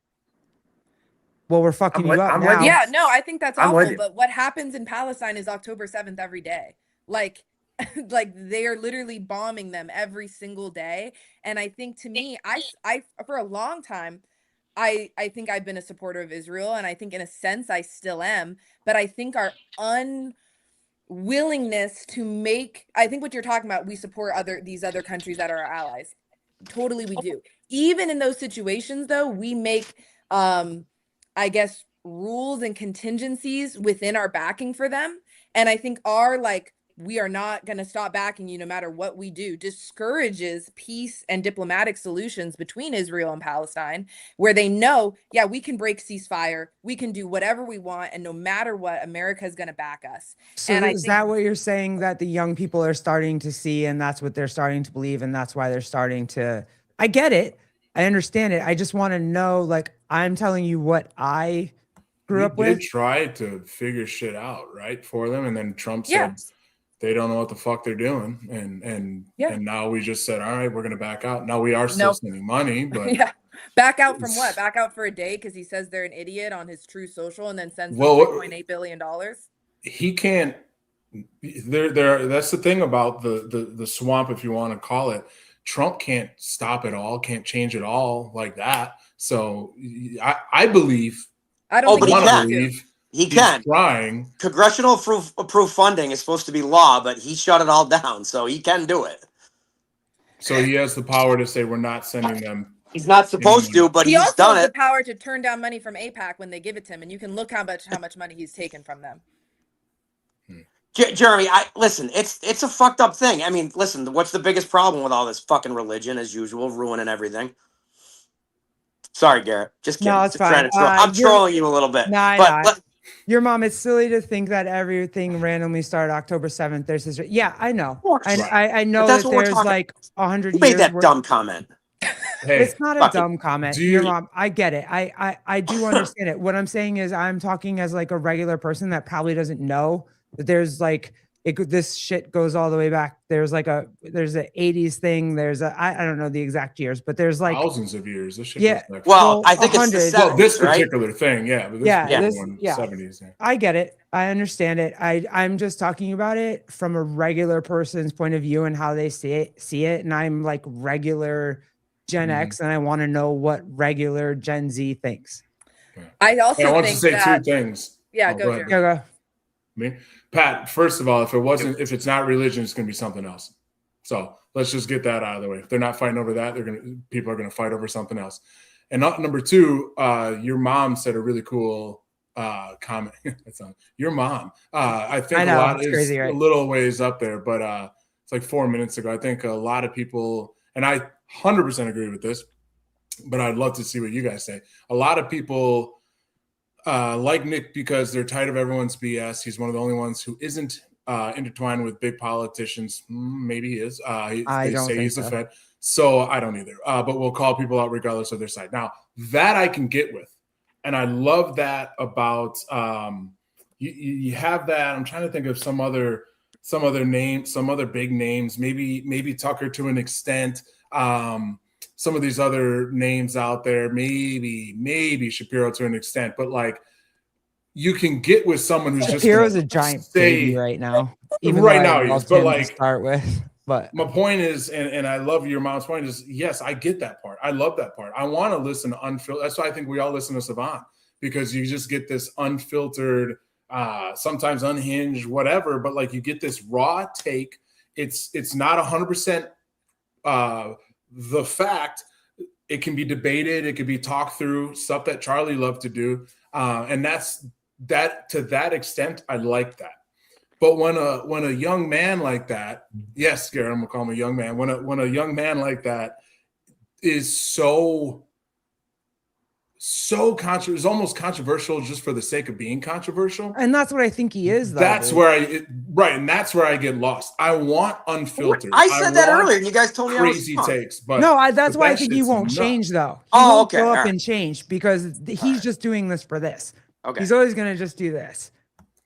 S1: well, we're fucking you up
S2: I'm
S1: now.
S2: with you.
S5: Yeah, no, I think that's
S2: I'm with
S5: awful.
S2: you.
S5: But what happens in Palestine is October 7th every day. Like, like they are literally bombing them every single day. And I think to me, I for a long time, I think I've been a supporter of Israel, and I think in a sense I still am. But I think our unwillingness to make, I think what you're talking about, we support these other countries that are our allies. Totally, we do. Even in those situations, though, we make I guess rules and contingencies within our backing for them. And I think our like, we are not going to stop backing you no matter what we do, discourages peace and diplomatic solutions between Israel and Palestine, where they know, yeah, we can break ceasefire, we can do whatever we want, and no matter what, America is going to back us.
S1: So
S5: and
S1: is that what you're saying that the young people are starting to see, and that's what they're starting to believe, and that's why they're starting to, I get it. I understand it. I just want to know, like, I'm telling you what I grew up
S3: We
S1: with.
S3: did try to figure shit out, right, for them, and then Trump
S5: Yeah.
S3: said they don't know what the fuck they're doing, and now we just said, all right, we're gonna back out. Now we are still sending money, but
S5: yeah, back out from what? Back out for a day because he says they're an idiot on his True Social, and then sends them $3.8 billion.
S3: he can't. There. That's the thing about the swamp, if you want to call it. Trump can't stop it all, can't change it all like that. So I believe.
S5: I don't
S7: but
S5: think
S7: he can.
S3: Believe
S7: He
S3: he's
S7: can.
S3: trying.
S7: Congressional approved funding is supposed to be law, but he shut it all down, so he can do it.
S3: So he has the power to say we're not sending them.
S7: He's not supposed to, but
S5: he
S7: he's
S5: also
S7: done
S5: has
S7: it.
S5: the power to turn down money from AIPAC when they give it to him, and you can look how much money he's taken from them.
S7: Jeremy, listen. It's a fucked up thing. I mean, listen. What's the biggest problem with all this fucking religion, as usual, ruining everything? Sorry, Garrett. Just kidding.
S1: No, it's
S7: Just trying
S1: fine.
S7: to I'm trolling you a little bit.
S1: Nah,
S7: But
S1: your mom, it's silly to think that everything randomly started October 7th. There's this. Yeah, I know. I know
S7: that's
S1: that
S7: what we're
S1: there's
S7: talking-
S1: like 100
S7: who made
S1: years.
S7: that dumb comment?
S3: Hey,
S1: It's not a dumb comment.
S3: do you-
S1: Your mom, I get it. I do understand it. What I'm saying is I'm talking as like a regular person that probably doesn't know that there's like this shit goes all the way back. There's an 80s thing. There's I don't know the exact years, but there's like
S3: thousands of years. This shit
S1: Yeah.
S3: goes back.
S7: Well, I think it's the
S1: 100.
S7: 70s,
S3: Well, this
S7: right?
S3: particular thing, yeah. But this
S1: Yeah,
S3: particular one,
S1: yeah.
S3: 70s. Yeah.
S1: I get it. I understand it. I'm just talking about it from a regular person's point of view and how they see it. And I'm like regular Gen X, and I want to know what regular Gen Z thinks.
S5: I also
S3: I want to
S5: think
S3: say
S5: that,
S3: two things.
S5: yeah,
S3: Oh,
S5: go,
S3: ahead.
S5: Jeremy.
S1: Yeah, go.
S3: Me, Pat. First of all, if it's not religion, it's going to be something else. So let's just get that out of the way. If they're not fighting over that, people are going to fight over something else. And number two, your mom said a really cool comment. That's on your mom. I think
S1: I know,
S3: a lot
S1: it's
S3: is
S1: crazy, right?
S3: a little ways up there, but it's like 4 minutes ago. I think a lot of people, and I 100% agree with this, but I'd love to see what you guys say. A lot of people like Nick because they're tired of everyone's BS. He's one of the only ones who isn't intertwined with big politicians. Maybe he is. They
S1: don't
S3: say
S1: think
S3: he's
S1: so.
S3: a Fed. So I don't either. But we'll call people out regardless of their side. Now, that I can get with. And I love that about you have that. I'm trying to think of some other name, some other big names, maybe Tucker to an extent. Some of these other names out there, maybe Shapiro to an extent, but like you can get with someone who's just
S1: Shapiro's a giant baby right now. Even
S3: right
S1: though I
S3: now he is,
S1: loved
S3: but
S1: him
S3: like
S1: to start with. But
S3: my point is, and I love your mom's point is, yes, I get that part. I love that part. I want to listen to unfiltered. That's why I think we all listen to Savant, because you just get this unfiltered, sometimes unhinged, whatever, but like you get this raw take. It's not 100% the fact. It can be debated. It can be talked through, stuff that Charlie loved to do. And that's that to that extent, I like that. But when a young man like that, yes, Garrett, I'm gonna call him a young man. When a young man like that is so controversial, is almost controversial just for the sake of being controversial.
S1: and that's what I think he is. Though,
S3: That's
S1: dude.
S3: where and that's where I get lost. I want unfiltered.
S7: I said that
S3: want
S7: earlier, and you guys told me I was
S3: crazy
S7: wrong.
S3: takes, but
S1: No, that's
S3: but
S1: why I
S3: that
S1: think he
S3: shit's
S1: won't
S3: nuts.
S1: change though. He
S7: Oh,
S1: won't
S7: okay,
S1: go up
S7: alright.
S1: and change because he's just doing this for this.
S7: Okay.
S1: He's always gonna just do this.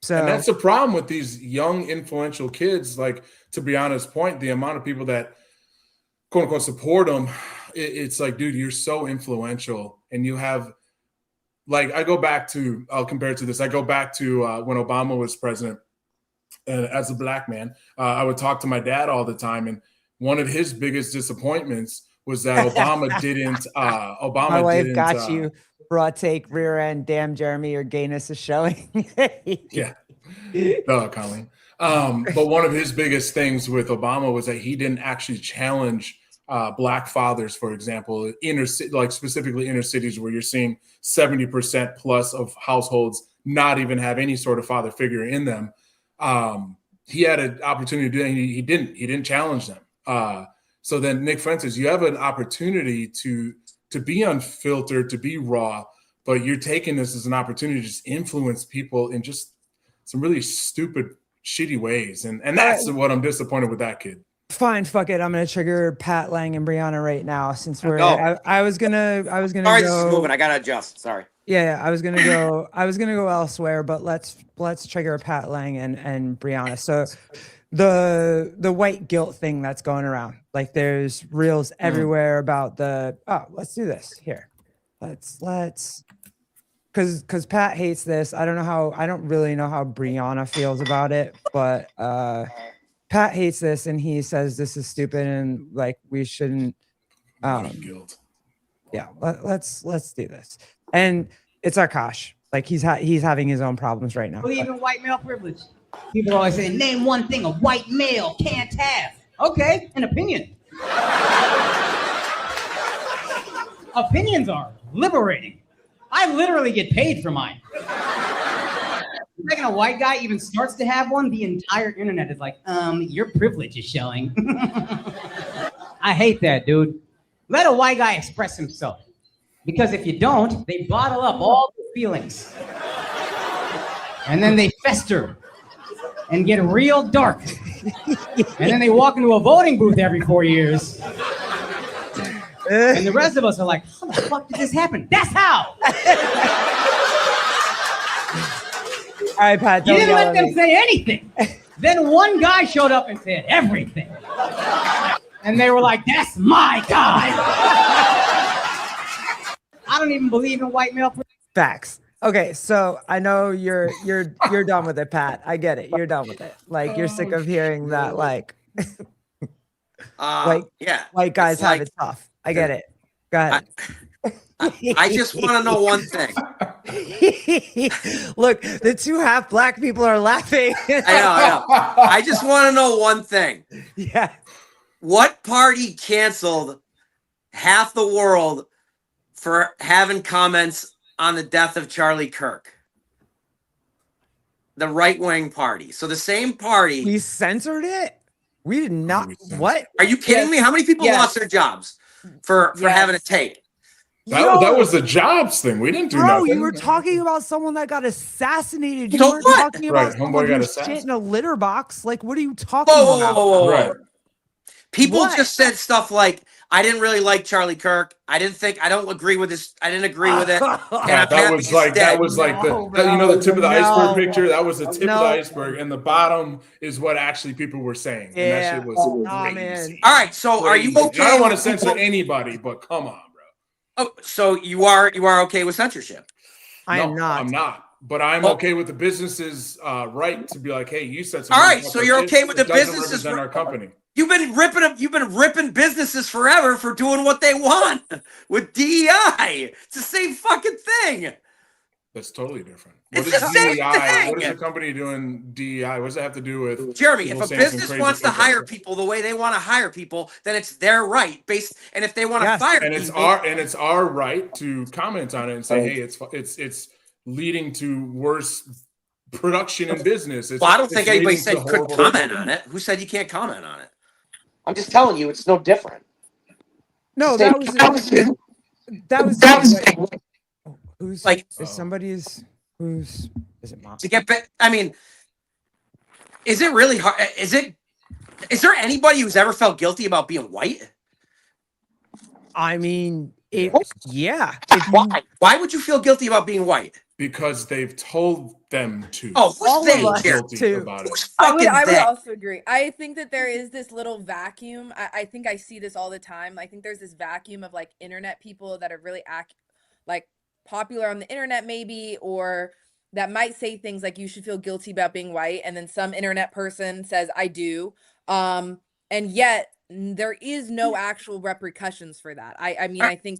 S1: So
S3: And that's the problem with these young, influential kids. Like, to Brianna's point, the amount of people that quote unquote support them, it's like, dude, you're so influential. And you have, like, I'll compare it to this. I go back to when Obama was president. And as a black man, I would talk to my dad all the time. And one of his biggest disappointments was that Obama didn't.
S1: my wife got you. Raw take, rear end. Damn, Jeremy, your gayness is showing.
S3: Yeah. No, Colleen. But one of his biggest things with Obama was that he didn't actually challenge black fathers, for example, like specifically inner cities where you're seeing 70% plus of households not even have any sort of father figure in them. He had an opportunity to do that. He didn't challenge them. So then Nick Francis, you have an opportunity to be unfiltered, to be raw, but you're taking this as an opportunity to just influence people in just some really stupid, shitty ways. And that's what I'm disappointed with that kid.
S1: Fine, fuck it. I'm gonna trigger Pat Lang and Brianna right now since we're.
S7: Go.
S1: I was gonna.
S7: Sorry,
S1: go,
S7: this is moving. I gotta adjust. Sorry.
S1: Yeah, I was gonna go. I was gonna go elsewhere, but let's trigger Pat Lang and Brianna. So, the white guilt thing that's going around. Like, there's reels everywhere about the. Oh, let's do this here. Let's. Because Pat hates this. I don't really know how Brianna feels about it, but Pat hates this and he says this is stupid and like we shouldn't.
S3: Guilt.
S1: Yeah, let's do this. And it's Akash. Like he's having his own problems right now.
S8: Believe in white male privilege. People always say, name one thing a white male can't have. Okay, an opinion. Opinions are liberating. I literally get paid for mine. The second a white guy even starts to have one, the entire internet is like, your privilege is showing. I hate that, dude. Let a white guy express himself. Because if you don't, they bottle up all the feelings. And then they fester and get real dark. And then they walk into a voting booth every 4 years. And the rest of us are like, how the fuck did this happen? That's how!
S1: All right, Pat.
S8: You
S1: Don't
S8: didn't
S1: yell
S8: let
S1: at
S8: them
S1: me.
S8: say anything. Then one guy showed up and said everything. And they were like, that's my guy. I don't even believe in white male.
S1: Facts. Okay, so I know you're done with it, Pat. I get it. You're done with it. Like you're sick of hearing that. Like
S7: Yeah.
S1: white guys
S7: It's
S1: have
S7: like-
S1: it tough. I get it. Go ahead.
S7: I just want to know one thing.
S1: Look, the two half black people are laughing.
S7: I know. I just want to know one thing.
S1: Yeah.
S7: What party canceled half the world for having comments on the death of Charlie Kirk? The right-wing party. So the same party.
S1: We censored it? We did not.
S3: We censored
S1: What?
S7: Are you kidding me? How many people
S1: Yes.
S7: lost their jobs for having a take?
S3: That was the jobs thing. We didn't do
S1: Bro,
S3: nothing.
S1: you were talking about someone that got assassinated. You
S7: So
S1: weren't
S7: what?
S1: talking about
S3: Right,
S1: someone
S3: homeboy got
S1: who shit
S3: assassinated.
S1: in a litter box. Like, what are you talking
S7: Whoa,
S1: about?
S7: whoa.
S3: Right.
S7: People
S1: What?
S7: just said stuff like, I didn't really like Charlie Kirk. I didn't agree with this. I didn't agree with it. And I'm
S3: That
S7: happy
S3: was
S7: he's
S3: like
S7: dead.
S3: the
S1: No,
S3: you know the tip of the iceberg
S1: no.
S3: picture. That was the tip of
S1: No.
S3: the iceberg, and the bottom is what actually people were saying. And that
S1: Yeah.
S3: shit was
S1: Oh,
S3: crazy.
S1: man.
S7: All right, so are you
S3: Crazy.
S7: okay?
S3: I don't want to
S7: with
S3: censor
S7: people-
S3: anybody, but come on, bro.
S7: Oh, so you are okay with censorship?
S1: I am
S3: No,
S1: not.
S3: I'm not. But I'm
S7: Well-
S3: okay with the business's right to be like, hey, you said
S7: All
S3: something.
S7: right, so you're okay with the
S3: doesn't
S7: businesses
S3: represent our company.
S7: You've been ripping businesses forever for doing what they want with DEI. It's the same fucking thing.
S3: That's totally different.
S7: It's
S3: What is
S7: the same
S3: DEI? What
S7: thing.
S3: is the company doing DEI? What does that have to do with
S7: Jeremy,
S3: people
S7: if a
S3: saying some
S7: business
S3: crazy
S7: wants to
S3: shit?
S7: hire people the way they want to hire people, then it's their right. And if they want to
S1: Yes.
S7: fire
S3: And
S7: people,
S3: it's our right to comment on it and say, hey, it's leading to worse production in business.
S7: well, I don't think anybody
S3: leading
S7: said
S3: to
S7: you couldn't
S3: horrible-
S7: comment on it. Who said you can't comment on it? I'm just telling you, it's no different.
S1: No, that was who's
S7: Like-
S1: if somebody's who's is it mom?
S7: To get back, I mean, is it really hard? Is there anybody who's ever felt guilty about being white?
S1: I mean, it.
S7: What?
S1: Yeah.
S7: Why would you feel guilty about being white?
S3: because they've told them to.
S7: Oh,
S1: All
S7: who's
S1: of
S7: they?
S1: us
S7: Here?
S3: Guilty
S1: too.
S3: about it.
S7: Who's
S5: I
S7: fucking
S5: would
S7: they?
S5: also agree. I think that there is this little vacuum. I think I see this all the time. I think there's this vacuum of like internet people that are really like popular on the internet maybe, or that might say things like you should feel guilty about being white, and then some internet person says I do. And yet there is no actual repercussions for that. I mean, I think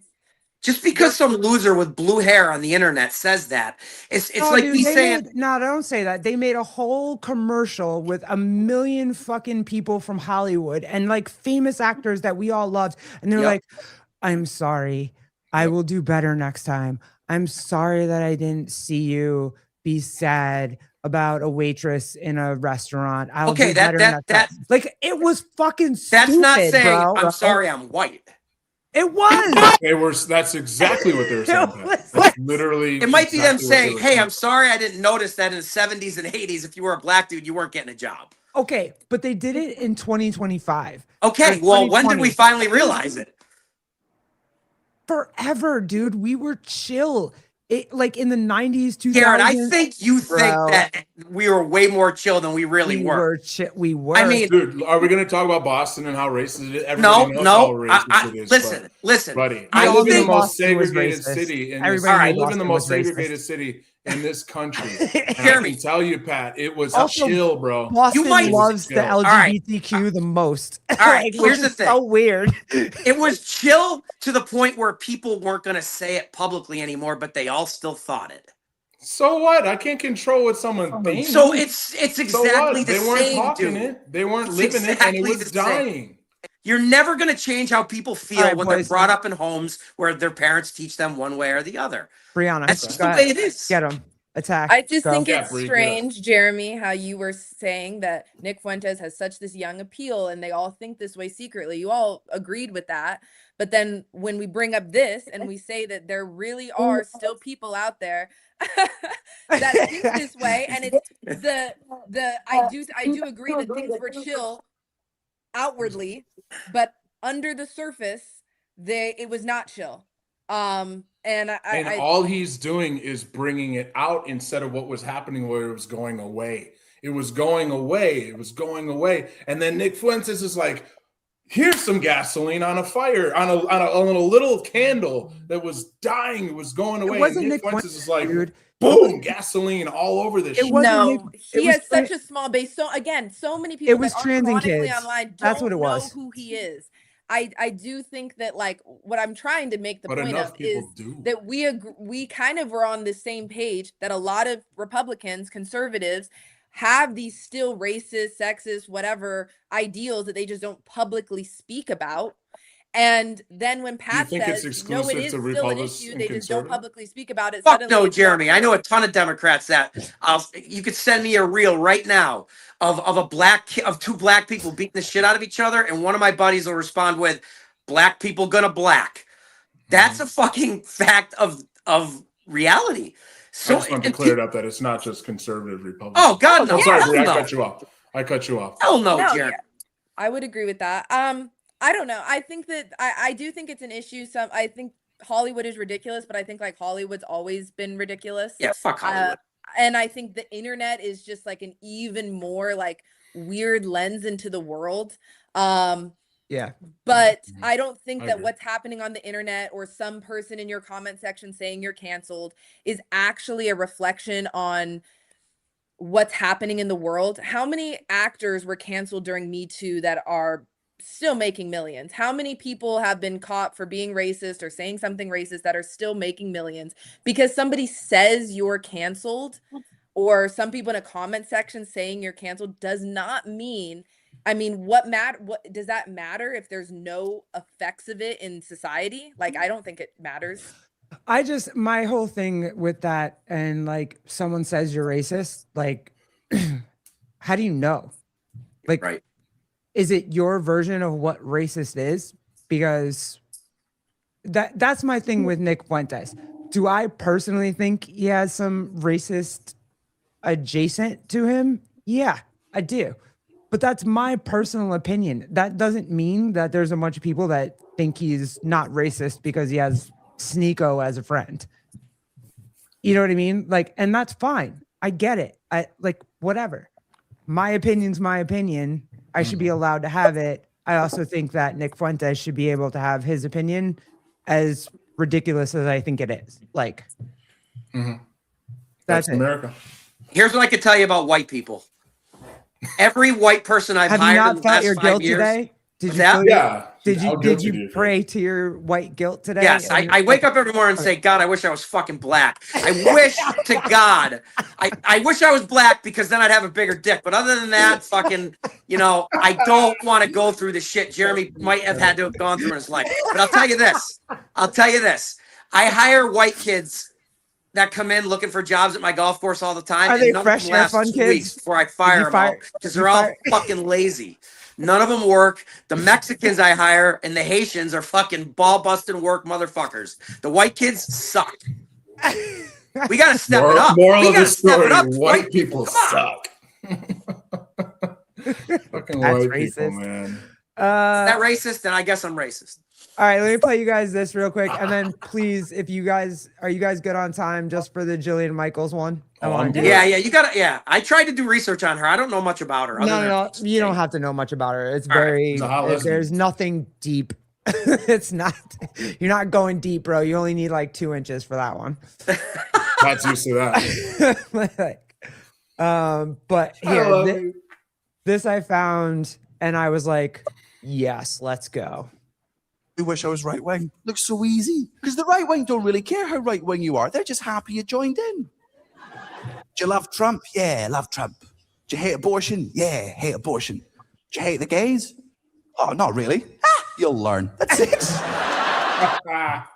S7: Just because some loser with blue hair on the internet says that, it's
S1: No,
S7: like
S1: dude,
S7: me
S1: they
S7: saying,
S1: no, don't say that. They made a whole commercial with 1 million fucking people from Hollywood and like famous actors that we all loved. And they're
S7: Yep.
S1: like, I'm sorry. I will do better next time. I'm sorry that I didn't see you be sad about a waitress in a restaurant. I'll
S7: Okay,
S1: do
S7: that-
S1: better
S7: that-
S1: next
S7: that-
S1: time. Like it was fucking stupid,
S7: that's not saying
S1: bro.
S7: I'm sorry I'm white.
S1: It was.
S3: They were. That's exactly what they were saying.
S1: It was-
S3: That's literally.
S7: It might be them
S3: exactly what they
S7: saying,
S3: were
S7: hey,
S3: saying.
S7: I'm sorry I didn't notice that in the 70s and 80s, if you were a black dude, you weren't getting a job.
S1: Okay, but they did it in 2025.
S7: Okay,
S1: Or
S7: well, when did
S1: 2020.
S7: we finally realize it?
S1: Forever, dude. We were chill. It like in the 90s, 2000s.
S7: Garrett, I think you think
S1: Bro.
S7: that we were way more chill than we really
S1: we
S7: were.
S1: We were.
S7: I mean,
S3: Dude, are we going to talk about Boston and how racist it is?
S7: no,
S3: Everybody knows how
S7: no.
S3: racist it is.
S7: Listen.
S3: buddy,
S7: I
S3: I live in the
S7: think
S3: most
S1: Boston was
S3: segregated
S1: racist.
S3: city. In this,
S1: Everybody
S3: I
S1: knew
S3: live in the
S1: Boston
S3: most
S1: was racist.
S3: segregated city in this country. And I
S7: Jeremy.
S3: can tell you, Pat, it was
S1: Also,
S3: chill, bro.
S1: Boston
S7: might-
S1: loves the
S3: All
S7: right.
S1: LGBTQ the most.
S7: All right,
S1: Like,
S7: here's
S1: which
S7: the
S1: is so
S7: thing.
S1: weird.
S7: It was chill to the point where people weren't going to say it publicly anymore, but they all still thought it.
S3: So what? I can't control what someone thinks.
S7: So it's
S3: So
S7: exactly
S3: what?
S7: the
S3: They weren't
S7: same,
S3: talking
S7: dude.
S3: it. They weren't
S7: It's
S3: living it, and
S7: exactly
S3: it was
S7: the same.
S3: dying.
S7: You're never going to change how people feel
S1: All right,
S7: when
S1: boys.
S7: they're brought up in homes where their parents teach them one way or the other.
S1: Brianna,
S7: That's just
S1: go
S7: the
S1: ahead.
S7: way it is.
S1: Get him. attack.
S5: I just
S1: Go.
S5: think
S3: Yeah,
S5: it's
S3: Bree, go.
S5: strange, Jeremy, how you were saying that Nick Fuentes has such this young appeal and they all think this way secretly. You all agreed with that. But then when we bring up this and we say that there really are still people out there that think this way, and it's I do agree that things were chill outwardly, but under the surface, it was not chill. And
S3: And all he's doing is bringing it out instead of what was happening where it was going away. It was going away. It was going away. And then Nick Fuentes is like, here's some gasoline on a fire, on a little candle that was dying. It was going away.
S1: It wasn't
S3: and
S1: Nick
S3: Fuentes is like,
S1: dude.
S3: boom, gasoline all over this shit.
S5: No, he
S1: it was
S5: has such a small base. So again, so many people
S1: was
S5: that are
S1: trans and
S5: chronically
S1: kids.
S5: online don't
S1: That's what it
S5: know
S1: was.
S5: who he is. I do think that, like, what I'm trying to make the
S3: But
S5: point
S3: enough
S5: of is
S3: people do.
S5: that we kind of were on the same page, that a lot of Republicans, conservatives, have these still racist, sexist, whatever ideals that they just don't publicly speak about. And then when Pat
S3: think it's
S5: says, no,
S3: exclusive
S5: it is
S3: to
S5: still an
S3: Republicans
S5: issue,
S3: and
S5: they just don't
S3: conservatives?
S5: publicly speak about it.
S7: Fuck
S5: Suddenly
S7: no,
S5: it's not
S7: Jeremy. I
S5: true.
S7: know a ton of Democrats that you could send me a reel right now of of two black people beating the shit out of each other, and one of my buddies will respond with, "Black people gonna black." That's a fucking fact of reality. So
S3: I just want to clear it up that it's not just conservative Republicans.
S7: Oh God, no!
S3: I'm sorry,
S7: Hell
S3: Bree, I
S7: no.
S3: cut you off.
S7: Hell no,
S5: No,
S7: Jeremy.
S5: yeah, I would agree with that. I don't know. I think that I do think it's an issue. I think Hollywood is ridiculous, but I think, like, Hollywood's always been ridiculous.
S7: Yeah, fuck Hollywood.
S5: And I think the internet is just like an even more like weird lens into the world.
S1: Yeah.
S5: But I don't think
S3: I
S5: that
S3: agree.
S5: what's happening on the internet or some person in your comment section saying you're canceled is actually a reflection on what's happening in the world. How many actors were canceled during Me Too that are still making millions? How many people have been caught for being racist or saying something racist that are still making millions? Because somebody says you're canceled, or some people in a comment section saying you're canceled, does not mean, I mean, what does that matter if there's no effects of it in society? Like, I don't think it matters.
S1: My whole thing with that, and like someone says you're racist, like, how do you know? Like,
S7: Right.
S1: is it your version of what racist is? Because that's my thing with Nick Fuentes. Do I personally think he has some racist adjacent to him? Yeah, I do. But that's my personal opinion. That doesn't mean that there's a bunch of people that think he's not racist because he has Sneeko as a friend. You know what I mean? Like, and that's fine. I get it. I like whatever. My opinion's my opinion. I should be allowed to have it. I also think that Nick Fuentes should be able to have his opinion, as ridiculous as I think it is. Like,
S3: That's
S1: that's it.
S3: America.
S7: Here's what I can tell you about white people. Every white person I've
S1: Have you
S7: hired in
S1: not
S7: the
S1: felt
S7: last
S1: your
S7: 5
S1: guilt
S7: years.
S1: today? Did
S7: What's
S1: you
S7: that?
S1: feel your-
S3: Yeah.
S1: Did
S3: How
S1: you
S3: guilty do you feel?
S1: pray to your white guilt today?
S7: Yes, I wake up every morning and say, God, I wish I was fucking black. I wish to God, I wish I was black, because then I'd have a bigger dick. But other than that, fucking, I don't want to go through the shit Jeremy might have had to have gone through in his life. But I'll tell you this. I hire white kids that come in looking for jobs at my golf course all the time.
S1: Are
S7: and
S1: they
S7: none of
S1: fresh
S7: them
S1: air
S7: last
S1: fun
S7: 2
S1: kids?
S7: weeks before I fire
S1: you
S7: them
S1: fire-
S7: all, because
S1: you
S7: they're all
S1: fire-
S7: fucking lazy. None of them work. The Mexicans I hire and the Haitians are fucking ball busting work motherfuckers. The white kids suck. We gotta step it up.
S3: Moral
S7: We
S3: of the
S7: gotta step
S3: story:
S7: it up.
S3: white people
S7: Come on.
S3: suck. Fucking
S1: That's
S3: white people,
S1: racist.
S3: man.
S7: Is that racist? Then I guess I'm racist.
S1: All right, let me play you guys this real quick, and then please, if you guys are good on time just for the Jillian Michaels one? I
S3: Oh,
S1: want
S3: I'm
S1: to do
S3: good.
S1: it.
S7: Yeah, you gotta. Yeah, I tried to do research on her. I don't know much about her.
S1: No, you don't have to know much about her. It's
S7: All right.
S1: very
S3: She's a hot lesbian.
S1: there's nothing deep. It's not. You're not going deep, bro. You only need like 2 inches for that one.
S3: Not used to that.
S1: But
S3: I
S1: here,
S3: love it.
S1: this I found, and I was like, yes, let's go.
S9: I wish I was right wing. Looks so easy. Because the right wing don't really care how right wing you are. They're just happy you joined in. Do you love Trump? Yeah, love Trump. Do you hate abortion? Yeah, hate abortion. Do you hate the gays? Oh, not really. You'll learn. That's it.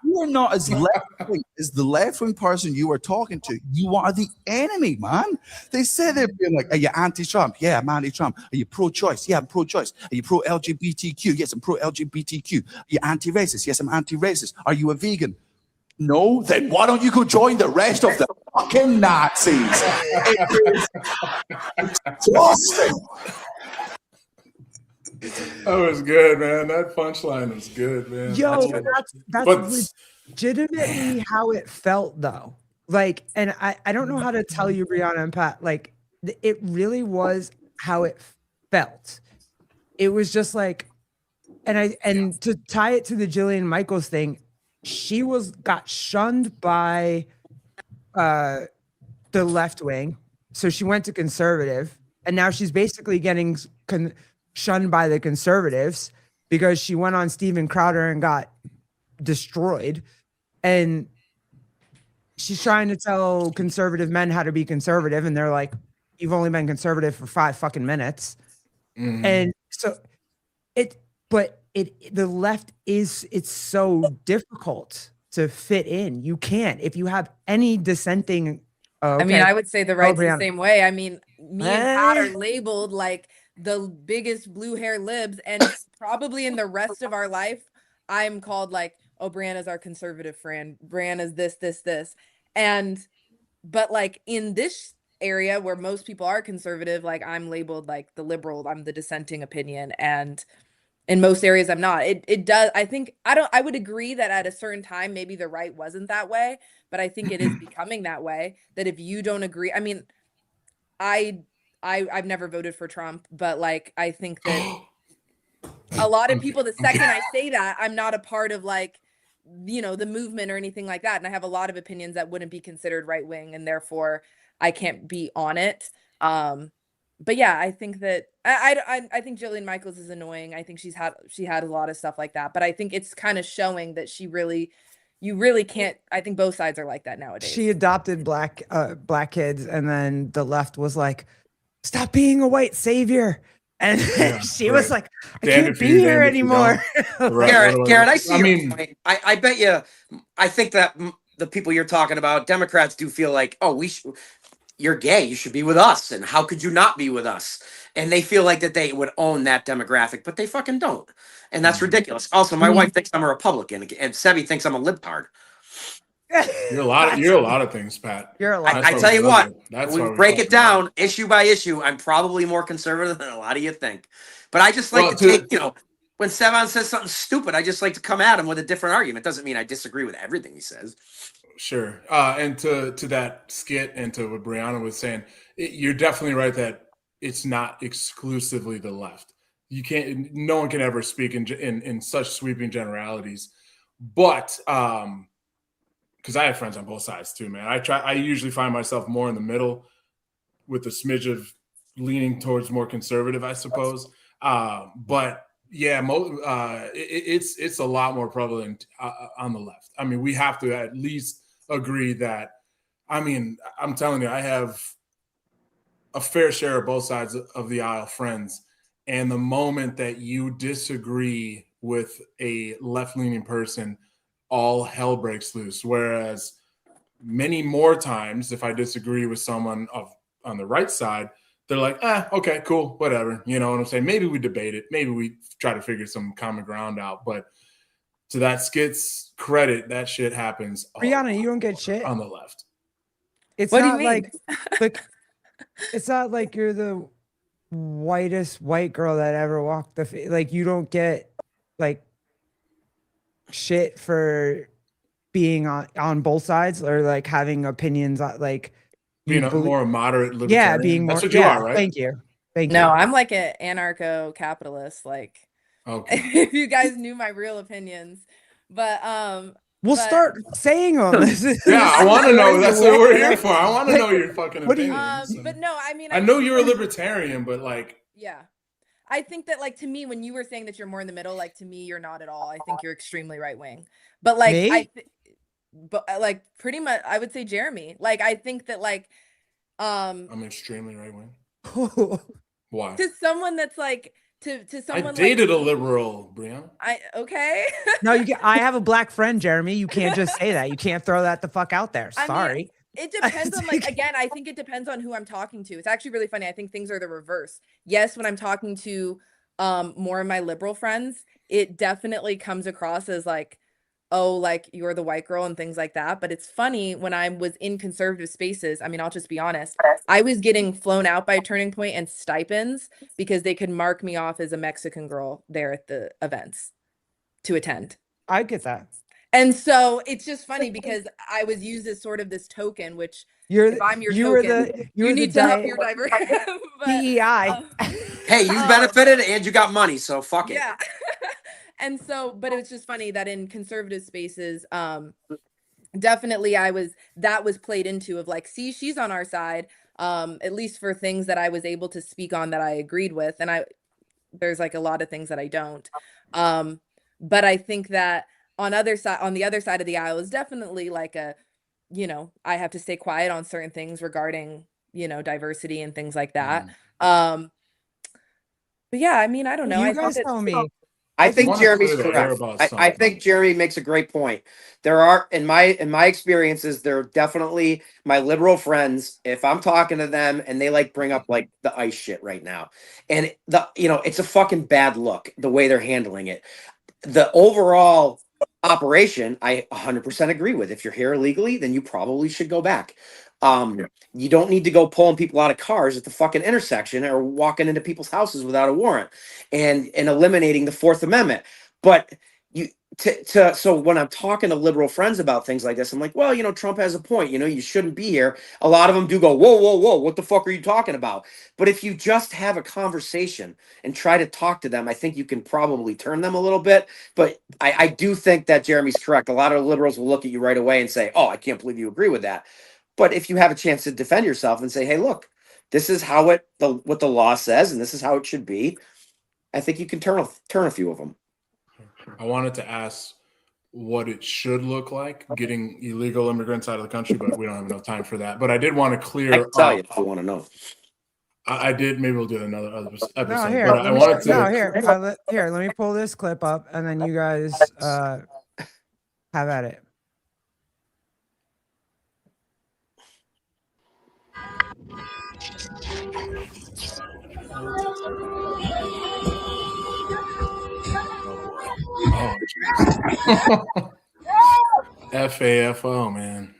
S9: You are not as left-wing as the left-wing person you are talking to. You are the enemy, man. They say they're being like, are you anti-Trump? Yeah, I'm anti-Trump. Are you pro-choice? Yeah, I'm pro-choice. Are you pro-LGBTQ? Yes, I'm pro-LGBTQ. Are you anti-racist? Yes, I'm anti-racist. Are you a vegan? No? Then why don't you go join the rest of the fucking Nazis? It is exhausting.
S3: That was good, man. That punchline was good, man.
S1: Yo, that's
S3: But-
S1: legitimately how it felt though. Like, and I don't know how to tell you, Brianna and Pat, like it really was how it felt. It was just like, and to tie it to the Jillian Michaels thing, she got shunned by the left wing. So she went to conservative, and now she's basically getting shunned by the conservatives because she went on Steven Crowder and got destroyed. And she's trying to tell conservative men how to be conservative, and they're like, you've only been conservative for 5 fucking minutes.
S3: Mhm.
S1: And so the left it's so difficult to fit in. You can't, if you have any dissenting.
S5: I mean, I would say the right's the
S1: Brianna.
S5: same way. I mean, me and Pat are labeled like the biggest blue hair libs, and probably in the rest of our life, I'm called like, oh, Brianna's our conservative friend. Brianna's this. But like in this area where most people are conservative, like I'm labeled like the liberal, I'm the dissenting opinion. And in most areas I'm not. It does, I would agree that at a certain time, maybe the right wasn't that way, but I think it is becoming that way, that if you don't agree, I mean, I've never voted for Trump, but like, I think that a lot of people, the second I say that, I'm not a part of like, you know, the movement or anything like that. And I have a lot of opinions that wouldn't be considered right wing, and therefore I can't be on it. But yeah, I think that I think Jillian Michaels is annoying. I think she had a lot of stuff like that, but I think it's kind of showing that you really can't. I think both sides are like that nowadays.
S1: She adopted black kids, and then the left was like, stop being a white savior. And she was like, I can't be here anymore.
S7: Garrett, I see your point. I bet you, I think that the people you're talking about, Democrats do feel like, oh, you're gay, you should be with us. And how could you not be with us? And they feel like that they would own that demographic, but they fucking don't. And that's ridiculous. Also, my wife thinks I'm a Republican, and Sebi thinks I'm a libtard.
S3: You're a lot of things, Pat.
S1: You're a lot.
S7: I tell you what, we break it down issue by issue. I'm probably more conservative than a lot of you think. But I just like to take, you know, when Sevan says something stupid, I just like to come at him with a different argument. Doesn't mean I disagree with everything he says.
S3: Sure. And to that skit and to what Brianna was saying, you're definitely right that it's not exclusively the left. You can't. No one can ever speak in such sweeping generalities. But because I have friends on both sides too, man. I usually find myself more in the middle with a smidge of leaning towards more conservative, I suppose. But yeah, it's a lot more prevalent on the left. I mean, we have to at least agree that, I mean, I'm telling you, I have a fair share of both sides of the aisle friends. And the moment that you disagree with a left-leaning person, all hell breaks loose. Whereas many more times, if I disagree with someone on the right side, they're like, okay, cool, whatever. You know what I'm saying? Maybe we debate it. Maybe we try to figure some common ground out. But to that skit's credit, that shit happens.
S1: Brianna, you don't get shit
S3: on the left.
S1: It's
S5: What do
S1: not
S5: you mean?
S1: like it's not like you're the whitest white girl that ever walked like you don't get like shit for being on both sides or like having opinions like
S3: being a more moderate libertarian.
S1: Yeah, being more.
S3: That's what you are, right?
S1: Thank you.
S5: No, I'm like an anarcho-capitalist. Like,
S3: okay.
S5: If you guys knew my real opinions, but
S1: we'll start saying them.
S3: Yeah, I want to know. That's what we're here for. I want to know your fucking opinions.
S5: But no, I mean,
S3: I know you're a libertarian, but like,
S5: yeah, I think that like to me, when you were saying that you're more in the middle, like to me, you're not at all. I think you're extremely right wing. But like, but like pretty much, I would say Jeremy. Like, I think that like,
S3: I'm extremely right wing. Why?
S5: To someone that's like to
S3: I
S5: someone
S3: dated
S5: like
S3: a liberal, Brianna.
S5: okay.
S1: No, I have a black friend, Jeremy. You can't just say that. You can't throw that the fuck out there.
S5: I mean,
S1: Sorry.
S5: it depends on like again, I think it depends on who I'm talking to. It's actually really funny. I think things are the reverse. Yes, when I'm talking to more of my liberal friends, it definitely comes across as like, oh, like you're the white girl and things like that. But it's funny when I was in conservative spaces. I mean, I'll just be honest. I was getting flown out by Turning Point and stipends because they could mark me off as a Mexican girl there at the events to attend.
S1: I get that.
S5: And so it's just funny because I was used as sort of this token, which if I'm your
S1: you were
S5: token,
S1: you were
S5: need
S1: the
S5: to help your diversity.
S1: DEI.
S7: Hey, you benefited and you got money, so fuck it.
S5: Yeah. And so, but it was just funny that in conservative spaces, definitely that was played into of like, see, she's on our side, at least for things that I was able to speak on that I agreed with. And there's like a lot of things that I don't. But I think that on the other side of the aisle is definitely like I have to stay quiet on certain things regarding, diversity and things like that. But yeah, I mean, I don't know.
S1: You
S5: I think
S1: guys tell me.
S2: I think
S3: wanna
S2: Jeremy's
S3: clear the air
S2: correct.
S3: about
S2: I
S3: something.
S2: think Jeremy makes a great point. There are in my experiences, there are definitely my liberal friends. If I'm talking to them and they like bring up like the ICE shit right now, and it's a fucking bad look the way they're handling it. The overall operation, I 100% agree with. If you're here illegally, then you probably should go back. You don't need to go pulling people out of cars at the fucking intersection or walking into people's houses without a warrant and eliminating the Fourth Amendment. But so when I'm talking to liberal friends about things like this, I'm like, well, Trump has a point. You shouldn't be here. A lot of them do go, whoa, whoa, whoa, what the fuck are you talking about? But if you just have a conversation and try to talk to them, I think you can probably turn them a little bit. But I do think that Jeremy's correct. A lot of liberals will look at you right away and say, oh, I can't believe you agree with that. But if you have a chance to defend yourself and say, hey, look, this is how what the law says, and this is how it should be, I think you can turn a few of them.
S3: I wanted to ask what it should look like getting illegal immigrants out of the country, but we don't have enough time for that. But I did want to clear
S2: I can tell you
S3: up.
S2: if you want to know.
S3: I did. Maybe we'll do another episode.
S1: No, here.
S3: But I wanted to.
S1: Here. Let me pull this clip up, and then you guys have at it.
S3: Oh, jeez. FAFO, man.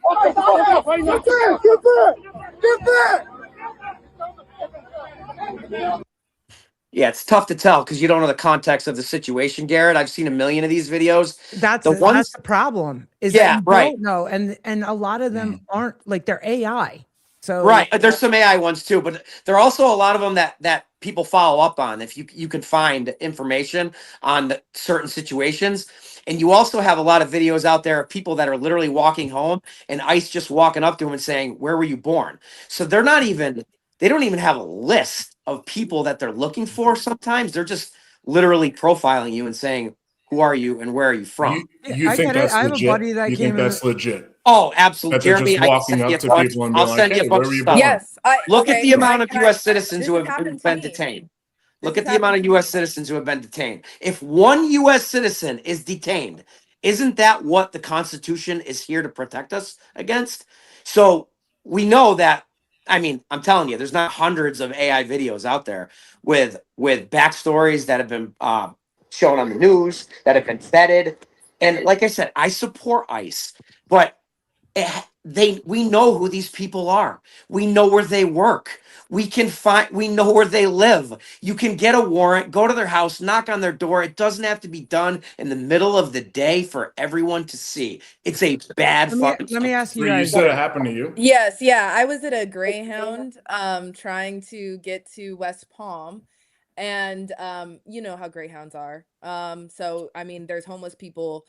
S2: Yeah, it's tough to tell because you don't know the context of the situation, Garrett. I've seen a million of these videos.
S1: That's
S2: The ones-
S1: that's the problem. Is
S2: Yeah,
S1: that you
S2: right.
S1: don't know, and a lot of them aren't like they're AI. So
S2: Right. There's some AI ones too, but there are also a lot of them that people follow up on. If you can find information on certain situations. And you also have a lot of videos out there of people that are literally walking home and ICE just walking up to them and saying, where were you born? So they don't even have a list of people that they're looking for. Sometimes they're just literally profiling you and saying, who are you and where are you from?
S3: You
S1: I
S3: think
S1: get it.
S3: that's
S1: I have a
S3: legit?
S1: buddy that
S3: You
S1: came
S3: think
S1: in
S3: that's legit?
S2: Oh, absolutely.
S3: That they're
S2: Jeremy,
S3: just
S2: I can
S3: walking
S2: send
S3: up
S2: you a
S3: to
S2: bunch-
S3: people and be
S2: I'll
S3: like,
S2: send you
S3: hey,
S2: a
S3: where
S2: bunch
S3: were
S2: of
S3: you
S2: stuff.
S3: born?
S5: Yes.
S2: Look at the amount of
S5: Can
S2: U.S. citizens
S5: this
S2: who
S5: has
S2: have
S5: happened to
S2: been
S5: me.
S2: detained.
S5: This
S2: Look
S5: has
S2: at the amount of
S5: happened-
S2: U.S. citizens who have been detained. If one U.S. citizen is detained, isn't that what the Constitution is here to protect us against? So we know that. I mean, I'm telling you, there's not hundreds of AI videos out there with backstories that have been shown on the news, that have been vetted. And like I said, I support ICE, but we know who these people are. We know where they work. We know where they live. You can get a warrant, go to their house, knock on their door. It doesn't have to be done in the middle of the day for everyone to see. It's a bad fucking.
S1: Let me ask you
S3: So you
S1: guys.
S3: said it happened to you?
S5: Yes, yeah. I was at a Greyhound trying to get to West Palm, and you know how Greyhounds are. So I mean there's homeless people,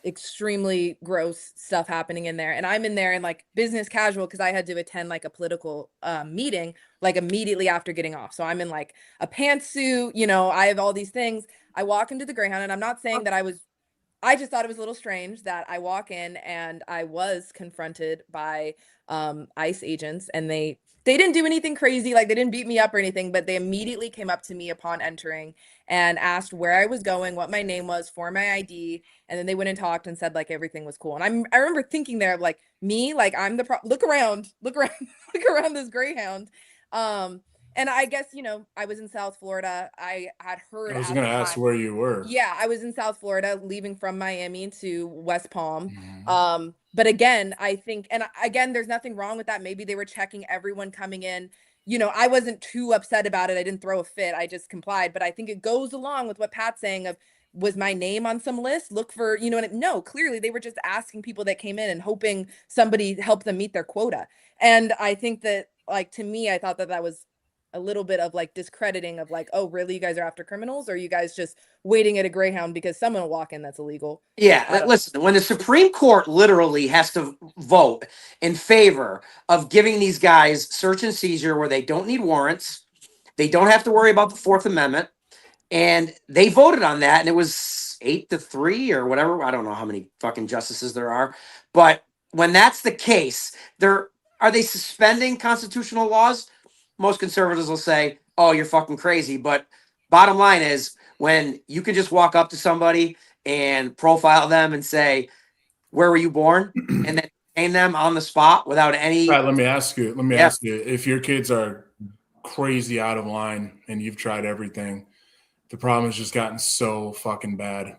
S5: extremely gross stuff happening in there, and I'm in there in like business casual because I had to attend like a political meeting like immediately after getting off. So I'm in like a pantsuit, I have all these things. I walk into the Greyhound, and I'm not saying that I just thought it was a little strange that I walk in and I was confronted by ICE agents, and they They didn't do anything crazy, like they didn't beat me up or anything, but they immediately came up to me upon entering and asked where I was going, what my name was, for my ID, and then they went and talked and said like everything was cool. And I remember thinking there like me, like I'm the look around, look around this Greyhound. And I guess, you know, I was in South Florida. I had heard.
S3: I was going to ask where you were.
S5: Yeah, I was in South Florida, leaving from Miami to West Palm.
S3: Mhm.
S5: But again, I think, and again, there's nothing wrong with that. Maybe they were checking everyone coming in. You know, I wasn't too upset about it. I didn't throw a fit. I just complied. But I think it goes along with what Pat's saying of, was my name on some list? Look for, you know, and no, clearly they were just asking people that came in and hoping somebody helped them meet their quota. And I think that, like, to me, I thought that that was a little bit of like discrediting of like, oh, really? You guys are after criminals? Or are you guys just waiting at a Greyhound because someone will walk in that's illegal?
S7: Yeah, listen, when the Supreme Court literally has to vote in favor of giving these guys search and seizure where they don't need warrants, they don't have to worry about the Fourth Amendment, and they voted on that, and it was 8-3 or whatever. I don't know how many fucking justices there are, but when that's the case, are they suspending constitutional laws? Most conservatives will say, oh, you're fucking crazy. But bottom line is, when you can just walk up to somebody and profile them and say, where were you born? And then name them on the spot without any.
S3: Right, let me ask you, if your kids are crazy out of line and you've tried everything, the problem has just gotten so fucking bad.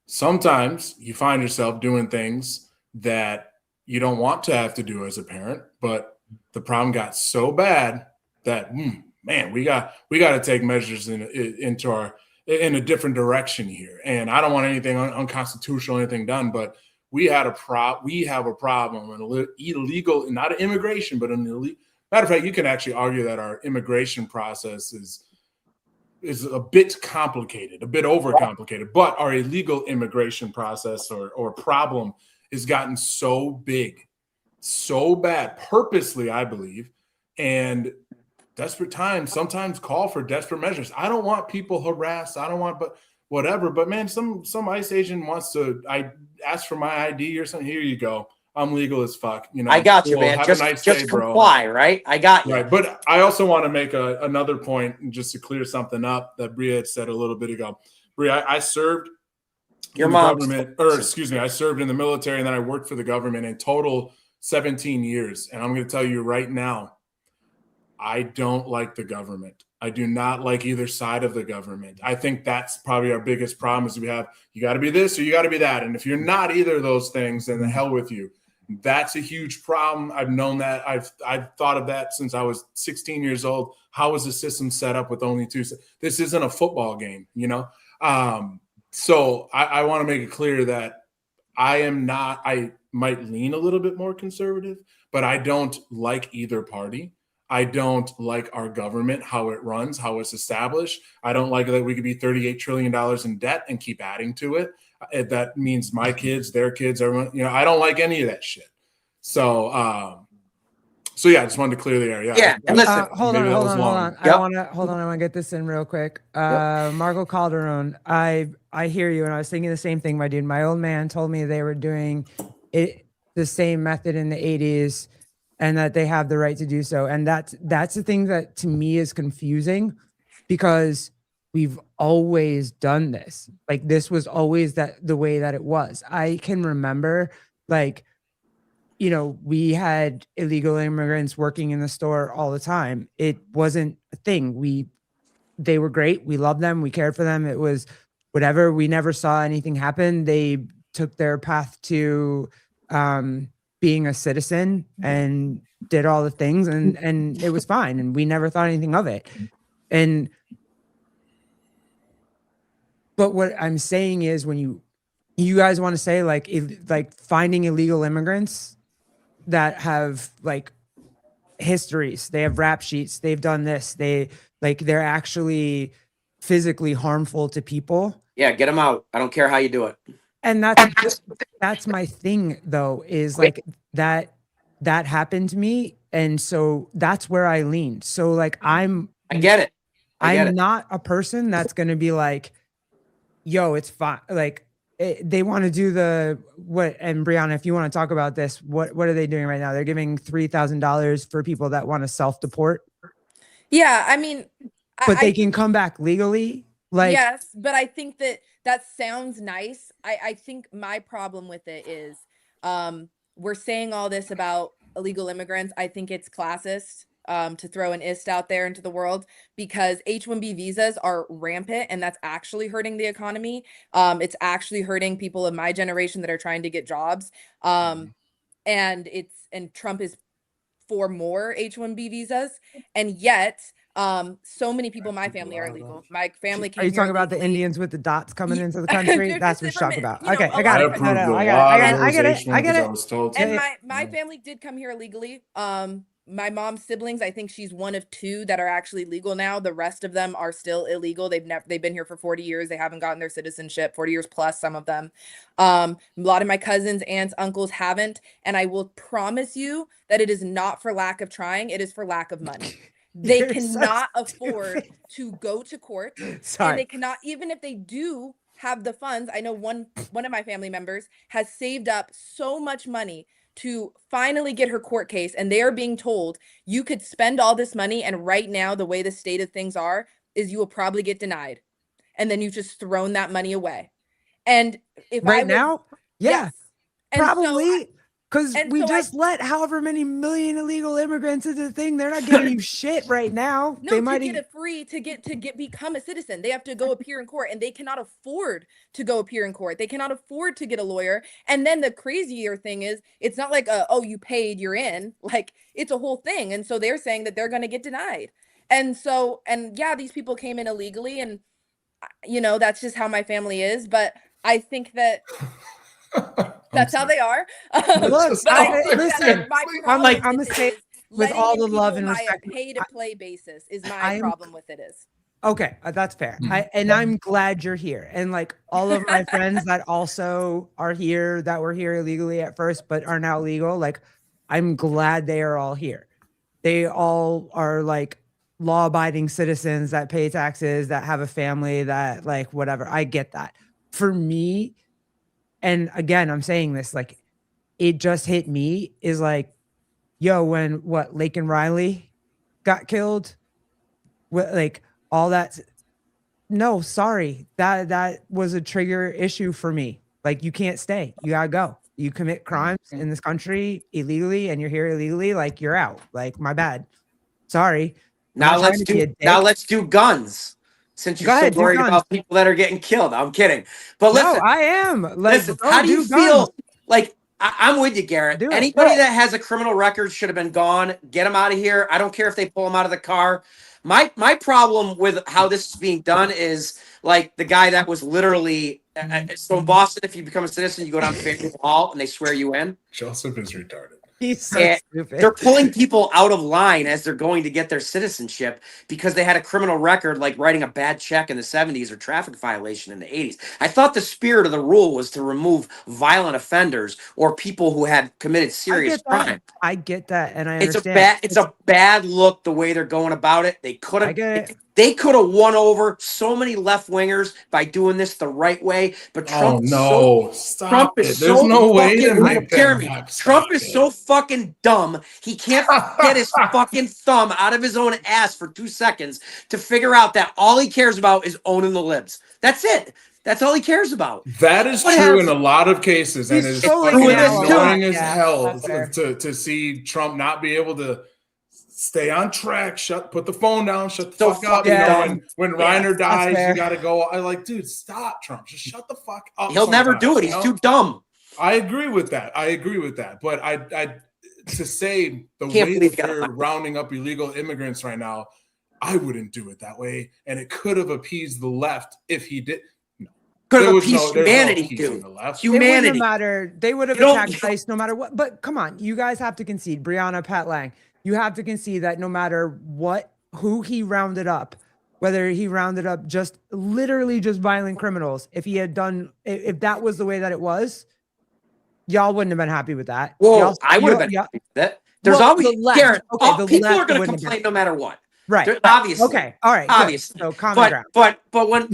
S3: Sometimes you find yourself doing things that you don't want to have to do as a parent, but the problem got so bad that man, we got to take measures in a different direction here. And I don't want anything unconstitutional, anything done, but we have a problem, an illegal, not an immigration, but an illegal. Matter of fact, you can actually argue that our immigration process is a bit complicated, a bit overcomplicated, but our illegal immigration process or problem has gotten so big, so bad, purposely, I believe, and desperate times sometimes call for desperate measures. I don't want people harassed. I don't want, but whatever. But man, some ICE agent wants to. I ask for my ID or something. Here you go. I'm legal as fuck. You know.
S7: I got you, man.
S3: Have
S7: Just
S3: a nice
S7: just
S3: day, bro.
S7: comply, right? I got you.
S3: Right, but I also want to make another point, just to clear something up that Bria had said a little bit ago. Bria, I served
S7: Your
S3: in the
S7: mom's
S3: government, or excuse me, I served in the military, and then I worked for the government in total 17 years. And I'm going to tell you right now, I don't like the government. I do not like either side of the government. I think that's probably our biggest problem is you got to be this or you got to be that. And if you're not either of those things, then the hell with you. That's a huge problem. I've known that. I've thought of that since I was 16 years old. How is the system set up with only two? This isn't a football game, you know? So I want to make it clear that I might lean a little bit more conservative, but I don't like either party. I don't like our government, how it runs, how it's established. I don't like that we could be $38 trillion in debt and keep adding to it. That means my kids, their kids, everyone, you know, I don't like any of that shit. So, yeah, I just wanted to clear the air.
S7: Yeah, and listen.
S1: Hold on.
S7: Yep.
S1: I want to get this in real quick. Marco Calderon, I hear you, and I was thinking the same thing, my dude. My old man told me they were doing it the same method in the 80s, and that they have the right to do so. And that's the thing that to me is confusing, because we've always done this. Like, this was always the way that it was. I can remember, like, you know, we had illegal immigrants working in the store all the time. It wasn't a thing. They were great. We loved them. We cared for them. It was whatever. We never saw anything happen. They took their path to being a citizen and did all the things, and it was fine. And we never thought anything of it. But what I'm saying is, when you guys want to say like finding illegal immigrants that have like histories, they have rap sheets, they've done this, they're actually physically harmful to people.
S7: Yeah, get them out. I don't care how you do it.
S1: And that's my thing though, is like that happened to me. And so that's where I leaned. So like I
S7: get it.
S1: I'm not a person that's going to be like, yo, it's fine. Like, they want to do and Brianna, if you want to talk about this, what are they doing right now? They're giving $3,000 for people that want to self-deport.
S5: Yeah, I mean,
S1: but they can come back legally. Like,
S5: yes, but I think that sounds nice. I think my problem with it is we're saying all this about illegal immigrants. I think it's classist to throw an ist out there into the world, because H-1B visas are rampant, and that's actually hurting the economy. It's actually hurting people of my generation that are trying to get jobs. And Trump is for more H-1B visas, and yet so many people in my family are illegal. My family came.
S1: Are you talking about the Indians with the dots coming into the country? That's what you're talking about. Okay, I got it. I get it.
S5: And my family did come here illegally. My mom's siblings, I think she's one of 2 that are actually legal now. The rest of them are still illegal. They've been here for 40 years. They haven't gotten their citizenship, 40 years plus, some of them. A lot of my cousins, aunts, uncles haven't. And I will promise you that it is not for lack of trying. It is for lack of money. They cannot afford to go to court. And they cannot, even if they do have the funds. I know one of my family members has saved up so much money to finally get her court case, and they are being told, you could spend all this money, and right now the way the state of things are is you will probably get denied, and then you've just thrown that money away. And if
S1: now, yeah,
S5: yes.
S1: probably. Because we just let however many million illegal immigrants into the thing. They're not giving you shit right now.
S5: No, they might get it free to become a citizen. They have to go appear in court, and they cannot afford to go appear in court. They cannot afford to get a lawyer. And then the crazier thing is, it's not like you paid, you're in. Like, it's a whole thing. And so they're saying that they're going to get denied. And yeah, these people came in illegally, and that's just how my family is. But I think that. That's how they are.
S1: Look, listen, I'm gonna say with all the love and respect,
S5: pay to play basis is my problem with it is.
S1: Okay, that's fair. I'm glad you're here, and like all of my friends that also are here, that were here illegally at first but are now legal. Like, I'm glad they are all here. They all are like law-abiding citizens that pay taxes, that have a family, that like whatever. I get that. For me. And again, I'm saying this, like, it just hit me is like, yo, when Lake and Riley got killed, like all that. No, sorry. That was a trigger issue for me. Like, you can't stay. You gotta go. You commit crimes in this country illegally and you're here illegally, like, you're out. Like, my bad. Sorry.
S7: Now let's do guns. Since you're so worried about people that are getting killed. I'm kidding. But listen.
S1: No, I am.
S7: Listen, how do you feel? Like, I'm with you, Garrett. Anybody that has a criminal record should have been gone. Get them out of here. I don't care if they pull them out of the car. My problem with how this is being done is like the guy that was literally so in Boston, if you become a citizen, you go down to Faneuil Hall and they swear you in.
S3: Joseph is retarded.
S1: He's so stupid.
S7: They're pulling people out of line as they're going to get their citizenship because they had a criminal record, like writing a bad check in the 70s or traffic violation in the 80s. I thought the spirit of the rule was to remove violent offenders or people who had committed serious crime.
S1: I get that, and I understand.
S7: It's a bad look the way they're going about it. They could have. They could have won over so many left wingers by doing this the right way, but Trump. Trump is so no way to make Trump is so fucking dumb. He can't get his fucking thumb out of his own ass for 2 seconds to figure out that all he cares about is owning the libs. That's it. That's all he cares about.
S3: That is true in a lot of cases, and it's annoying as hell to see Trump not be able to stay on track. Put the phone down. Shut the fuck up. When Reiner dies, you got to go. I like, dude, stop, Trump. Just shut the fuck up.
S7: He'll never do it. He's too dumb.
S3: I agree with that. But I to say the way that they're rounding up illegal immigrants right now, I wouldn't do it that way. And it could have appeased the left if he did.
S7: Could have appeased humanity, dude. Humanity.
S1: It wouldn't matter. They would have attacked ICE no matter what. But come on, you guys have to concede. Brianna, Pat Lang, you have to concede that no matter who he rounded up, whether he rounded up just literally just violent criminals, if that was the way that it was, y'all wouldn't have been happy with that.
S7: Well, I would have been happy with that. There's always Garrett. People are going to complain no matter what.
S1: Right.
S7: Obviously.
S1: Okay. All right.
S7: Obviously.
S1: Good. So common ground.
S7: But when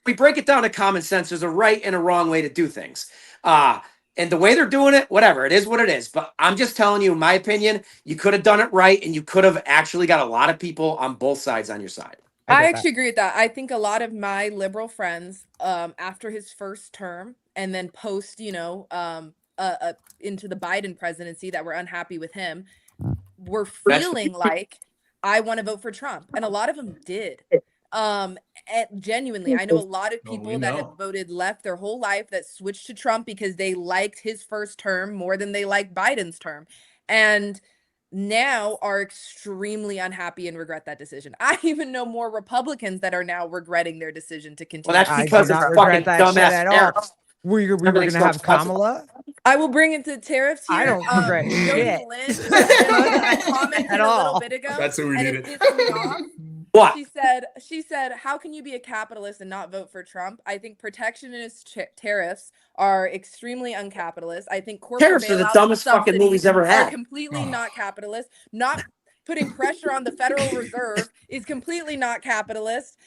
S7: we break it down to common sense, there's a right and a wrong way to do things. And the way they're doing it, whatever, it is what it is. But I'm just telling you, in my opinion, you could have done it right, and you could have actually got a lot of people on both sides on your side.
S5: I actually agree with that. I think a lot of my liberal friends, after his first term and then post, into the Biden presidency that were unhappy with him, were feeling like I want to vote for Trump. And a lot of them did. Genuinely, I know a lot of people that have voted left their whole life that switched to Trump because they liked his first term more than they liked Biden's term. And now are extremely unhappy and regret that decision. I even know more Republicans that are now regretting their decision to continue.
S7: Well, that's because it's fucking dumbass tariffs.
S1: We were going to have Kamala.
S5: I will bring it to tariffs here.
S1: I don't regret shit
S5: commented a little bit ago.
S3: That's who we needed.
S7: What?
S5: She said, how can you be a capitalist and not vote for Trump? I think protectionist tariffs are extremely uncapitalist. I think corporate
S7: tariffs are the dumbest fucking movies ever had.
S5: Are completely not capitalist. Not putting pressure on the Federal Reserve is completely not capitalist.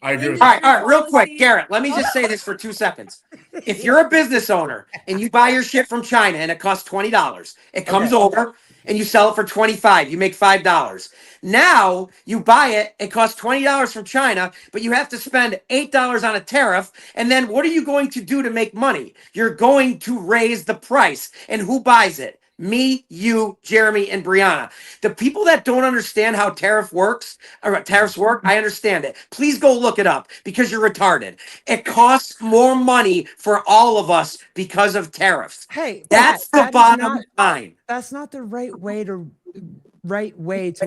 S3: I agree.
S7: All right, real quick, Garrett, let me just say this for 2 seconds. If you're a business owner and you buy your shit from China and it costs $20, it comes over and you sell it for $25, you make $5. Now you buy it, it costs $20 from China, but you have to spend $8 on a tariff. And then what are you going to do to make money? You're going to raise the price. And who buys it? Me, you, Jeremy, and Brianna. The people that don't understand how tariffs work, I understand it. Please go look it up because you're retarded. It costs more money for all of us because of tariffs.
S1: Hey,
S7: that's the bottom line.
S1: That's not the right way to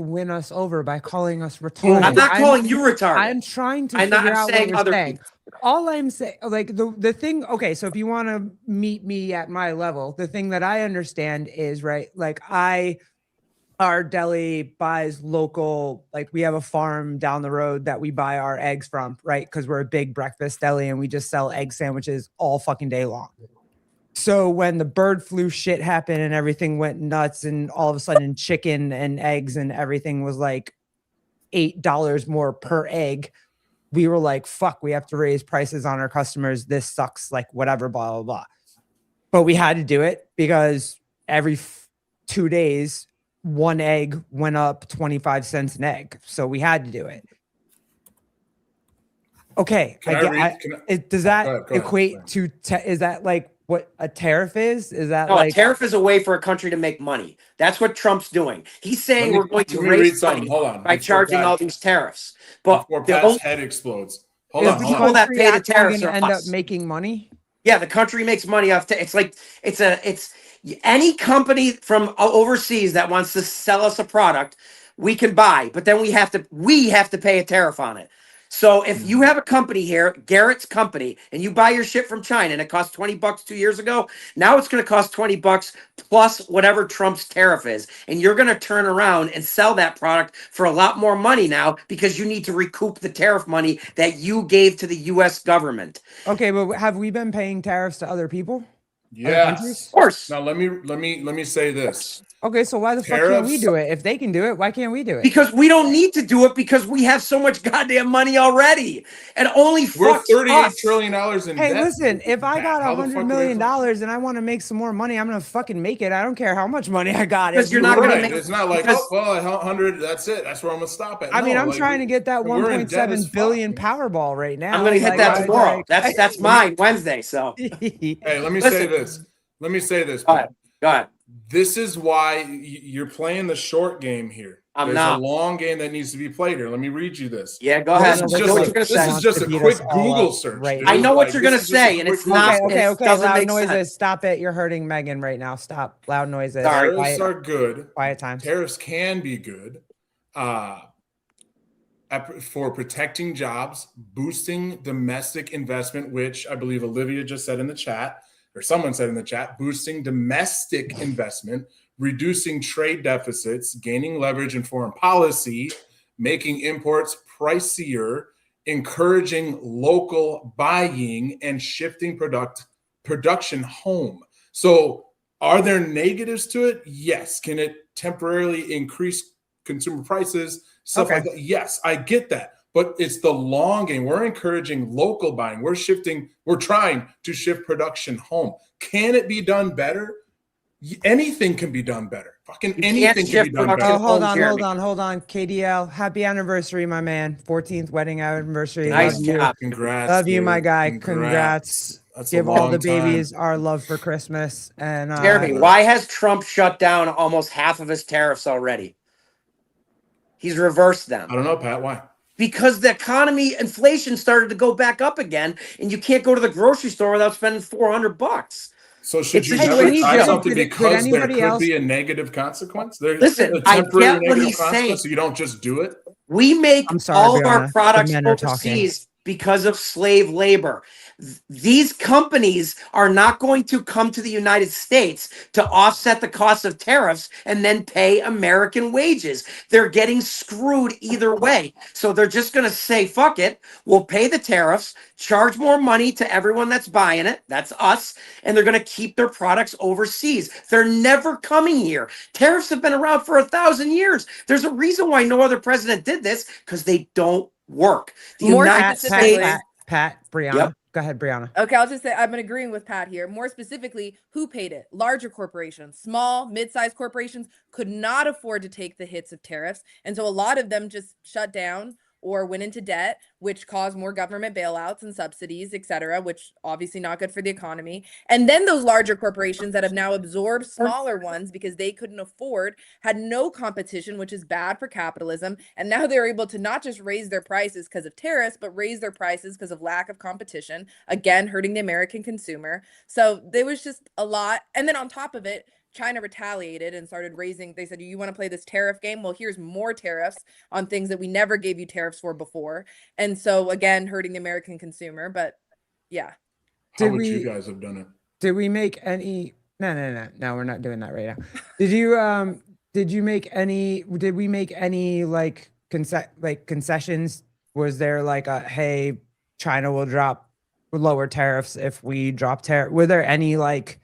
S1: win us over by calling us retarded.
S7: I'm not calling you retarded.
S1: I'm trying to
S7: I'm
S1: figure out
S7: saying
S1: what
S7: other
S1: you're saying.
S7: people.
S1: All I'm saying, like the thing, okay, so if you want to meet me at my level, the thing that I understand is, right, like our deli buys local, like we have a farm down the road that we buy our eggs from, right? Because we're a big breakfast deli and we just sell egg sandwiches all fucking day long. So when the bird flu shit happened and everything went nuts and all of a sudden chicken and eggs and everything was like $8 more per egg, we were like, fuck, we have to raise prices on our customers. This sucks, like whatever, blah, blah, blah. But we had to do it because every 2 days, one egg went up 25 cents an egg. So we had to do it. Okay. Does that equate to, is that like what a tariff is? Is that
S7: no,
S1: like
S7: a tariff is a way for a country to make money. That's what Trump's doing. He's saying we're going to raise money by charging all these tariffs. But
S3: before Pat's head explodes,
S7: the people that pay the tariffs are
S1: end up making money.
S7: Yeah, the country makes money off. It's any company from overseas that wants to sell us a product, we can buy, but then we have to pay a tariff on it. So if you have a company here, Garrett's company, and you buy your shit from China and it cost $20 2 years ago, now it's going to cost $20 plus whatever Trump's tariff is. And you're going to turn around and sell that product for a lot more money now because you need to recoup the tariff money that you gave to the U.S. government.
S1: Okay, but have we been paying tariffs to other people?
S3: Yes,
S7: of course.
S3: Now let me say this.
S1: Okay, so why the fuck can't we do it? If they can do it, why can't we do it?
S7: Because we don't need to do it because we have so much goddamn money already. And only
S3: we're
S7: fucks
S3: $38
S7: us.
S3: trillion in
S1: Hey,
S3: debt.
S1: listen, if I got $100 million and I want to make some more money, I'm gonna fucking make it. I don't care how much money I got.
S7: Because you're not gonna make
S3: it's not like, oh well, 100, that's it. That's where I'm gonna stop at.
S1: I mean,
S3: No,
S1: I'm
S3: like,
S1: trying to get that
S3: we're in debt as
S1: 1.7 billion
S3: fuck.
S1: Powerball right now.
S7: I'm gonna hit that tomorrow. That's mine Wednesday. So
S3: hey, let me say this. Let me say this.
S7: Go ahead.
S3: This is why you're playing the short game here.
S7: I'm
S3: There's
S7: not.
S3: a long game that needs to be played here. Let me read you this.
S7: Yeah, go ahead.
S3: This is just a quick Google search.
S1: Right.
S3: Dude.
S7: I know what
S3: Like,
S7: you're gonna
S3: this is just a
S7: say, and
S3: quick
S7: it's not.
S3: Google
S1: Okay,
S7: It
S1: okay.
S7: doesn't
S1: Loud
S7: make
S1: noises.
S7: sense.
S1: Stop it. You're hurting Megan right now. Stop. Loud noises.
S7: Sorry.
S3: Tariffs are good.
S1: Quiet time.
S3: Tariffs can be good for protecting jobs, boosting domestic investment, which I believe Olivia just said in the chat, or someone said in the chat, boosting domestic investment, reducing trade deficits, gaining leverage in foreign policy, making imports pricier, encouraging local buying, and shifting production home. So are there negatives to it? Yes. Can it temporarily increase consumer prices? stuff like that. Yes, I get that. But it's the long game. We're encouraging local buying. We're trying to shift production home. Can it be done better? Anything can be done better. Fucking anything can be done better.
S1: Oh, hold on. KDL, happy anniversary, my man. 14th wedding anniversary.
S7: Nice
S1: Love you.
S7: job.
S3: Congrats.
S1: Love you,
S3: dude.
S1: my guy. Congrats.
S3: That's
S1: Give
S3: a
S1: all
S3: long
S1: the babies
S3: time.
S1: our love for Christmas. And
S7: Jeremy, why has Trump shut down almost half of his tariffs already? He's reversed them.
S3: I don't know, Pat. Why?
S7: Because the economy, inflation started to go back up again, and you can't go to the grocery store without spending $400.
S3: So should
S7: It's
S3: you
S7: a
S3: never
S7: situation.
S3: try something
S1: Did
S3: because there
S1: anybody
S3: could
S1: else-
S3: be a negative consequence? There's
S7: Listen,
S3: a
S7: I
S3: temporary
S7: get what
S3: negative
S7: he's saying.
S3: consequence, so you don't just do it.
S7: We make
S1: I'm sorry,
S7: all of our
S1: Brianna. The
S7: products
S1: men are talking.
S7: overseas because of slave labor. These companies are not going to come to the United States to offset the cost of tariffs and then pay American wages. They're getting screwed either way. So they're just going to say, fuck it, we'll pay the tariffs, charge more money to everyone that's buying it. That's us. And they're going to keep their products overseas. They're never coming here. Tariffs have been around for 1,000 years. There's a reason why no other president did this, because they don't work. The
S5: More
S7: United
S5: specifically-
S7: States.
S1: Pat, Brianna.
S7: Yep.
S1: Go ahead, Brianna.
S5: Okay, I'll just say I'm agreeing with Pat here. More specifically, who paid it? Larger corporations, small, mid-sized corporations could not afford to take the hits of tariffs. And so a lot of them just shut down or went into debt, which caused more government bailouts and subsidies, et cetera, which obviously not good for the economy. And then those larger corporations that have now absorbed smaller ones because they couldn't afford, had no competition, which is bad for capitalism. And now they're able to not just raise their prices because of tariffs, but raise their prices because of lack of competition, again, hurting the American consumer. So there was just a lot. And then on top of it, China retaliated and started raising. They said, you want to play this tariff game? Well, here's more tariffs on things that we never gave you tariffs for before. And so again, hurting the American consumer. But yeah.
S3: How
S1: Did
S3: would
S1: we-
S3: you guys have done it?
S1: Did we make any? No, we're not doing that right now. Did we make any like concessions? Was there like a, hey, China will lower tariffs if we drop tariff? Were there any like,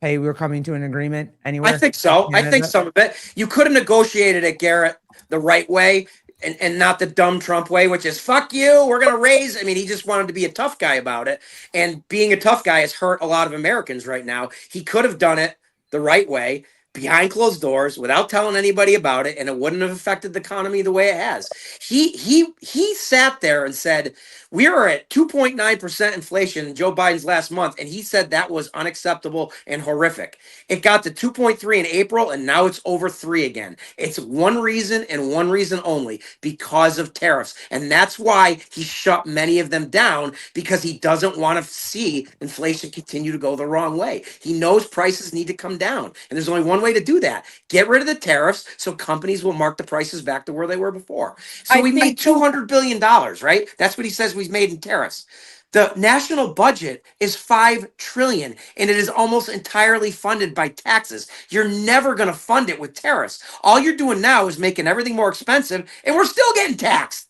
S1: hey, we're coming to an agreement anywhere?
S7: I think so. I think some of it. You could have negotiated it, Garrett, the right way and not the dumb Trump way, which is fuck you. We're going to raise. I mean, he just wanted to be a tough guy about it. And being a tough guy has hurt a lot of Americans right now. He could have done it the right way, behind closed doors, without telling anybody about it, and it wouldn't have affected the economy the way it has. He sat there and said, we are at 2.9% inflation in Joe Biden's last month, and he said that was unacceptable and horrific. It got to 2.3 in April, and now it's over 3 again. It's one reason and one reason only, because of tariffs. And that's why he shut many of them down, because he doesn't want to see inflation continue to go the wrong way. He knows prices need to come down, and there's only one way to do that. Get rid of the tariffs so companies will mark the prices back to where they were before. So we made $200 billion, right? That's what he says we've made in tariffs. The national budget is $5 trillion, and it is almost entirely funded by taxes. You're never going to fund it with tariffs. All you're doing now is making everything more expensive, and we're still getting taxed.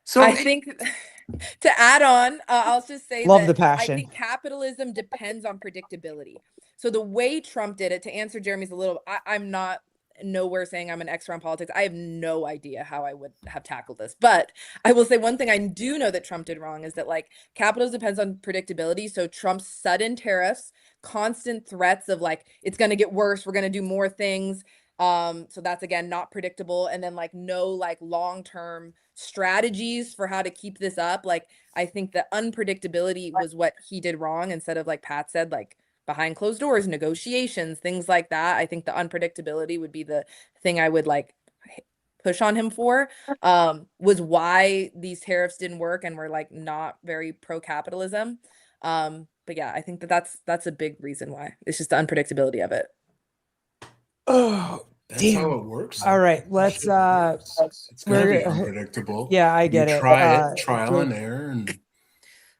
S7: So
S5: I think to add on, I'll just say
S1: Love
S5: that
S1: the passion.
S5: I think capitalism depends on predictability. So the way Trump did it, to answer Jeremy's a little, I'm not nowhere saying I'm an expert on politics. I have no idea how I would have tackled this, but I will say one thing I do know that Trump did wrong is that like capitalism depends on predictability. So Trump's sudden tariffs, constant threats of like, it's going to get worse, we're going to do more things. So that's again, not predictable. And then like no like long-term strategies for how to keep this up. Like, I think the unpredictability was what he did wrong, instead of like Pat said, like behind closed doors, negotiations, things like that. I think the unpredictability would be the thing I would like push on him for, was why these tariffs didn't work and were like not very pro-capitalism. But yeah, I think that's a big reason why. It's just the unpredictability of it.
S1: Oh,
S3: That's
S1: damn.
S3: how it works.
S1: All right, let's
S3: It's gonna be
S1: we're-
S3: unpredictable.
S1: yeah, I get
S3: You
S1: it.
S3: try it, trial and error, and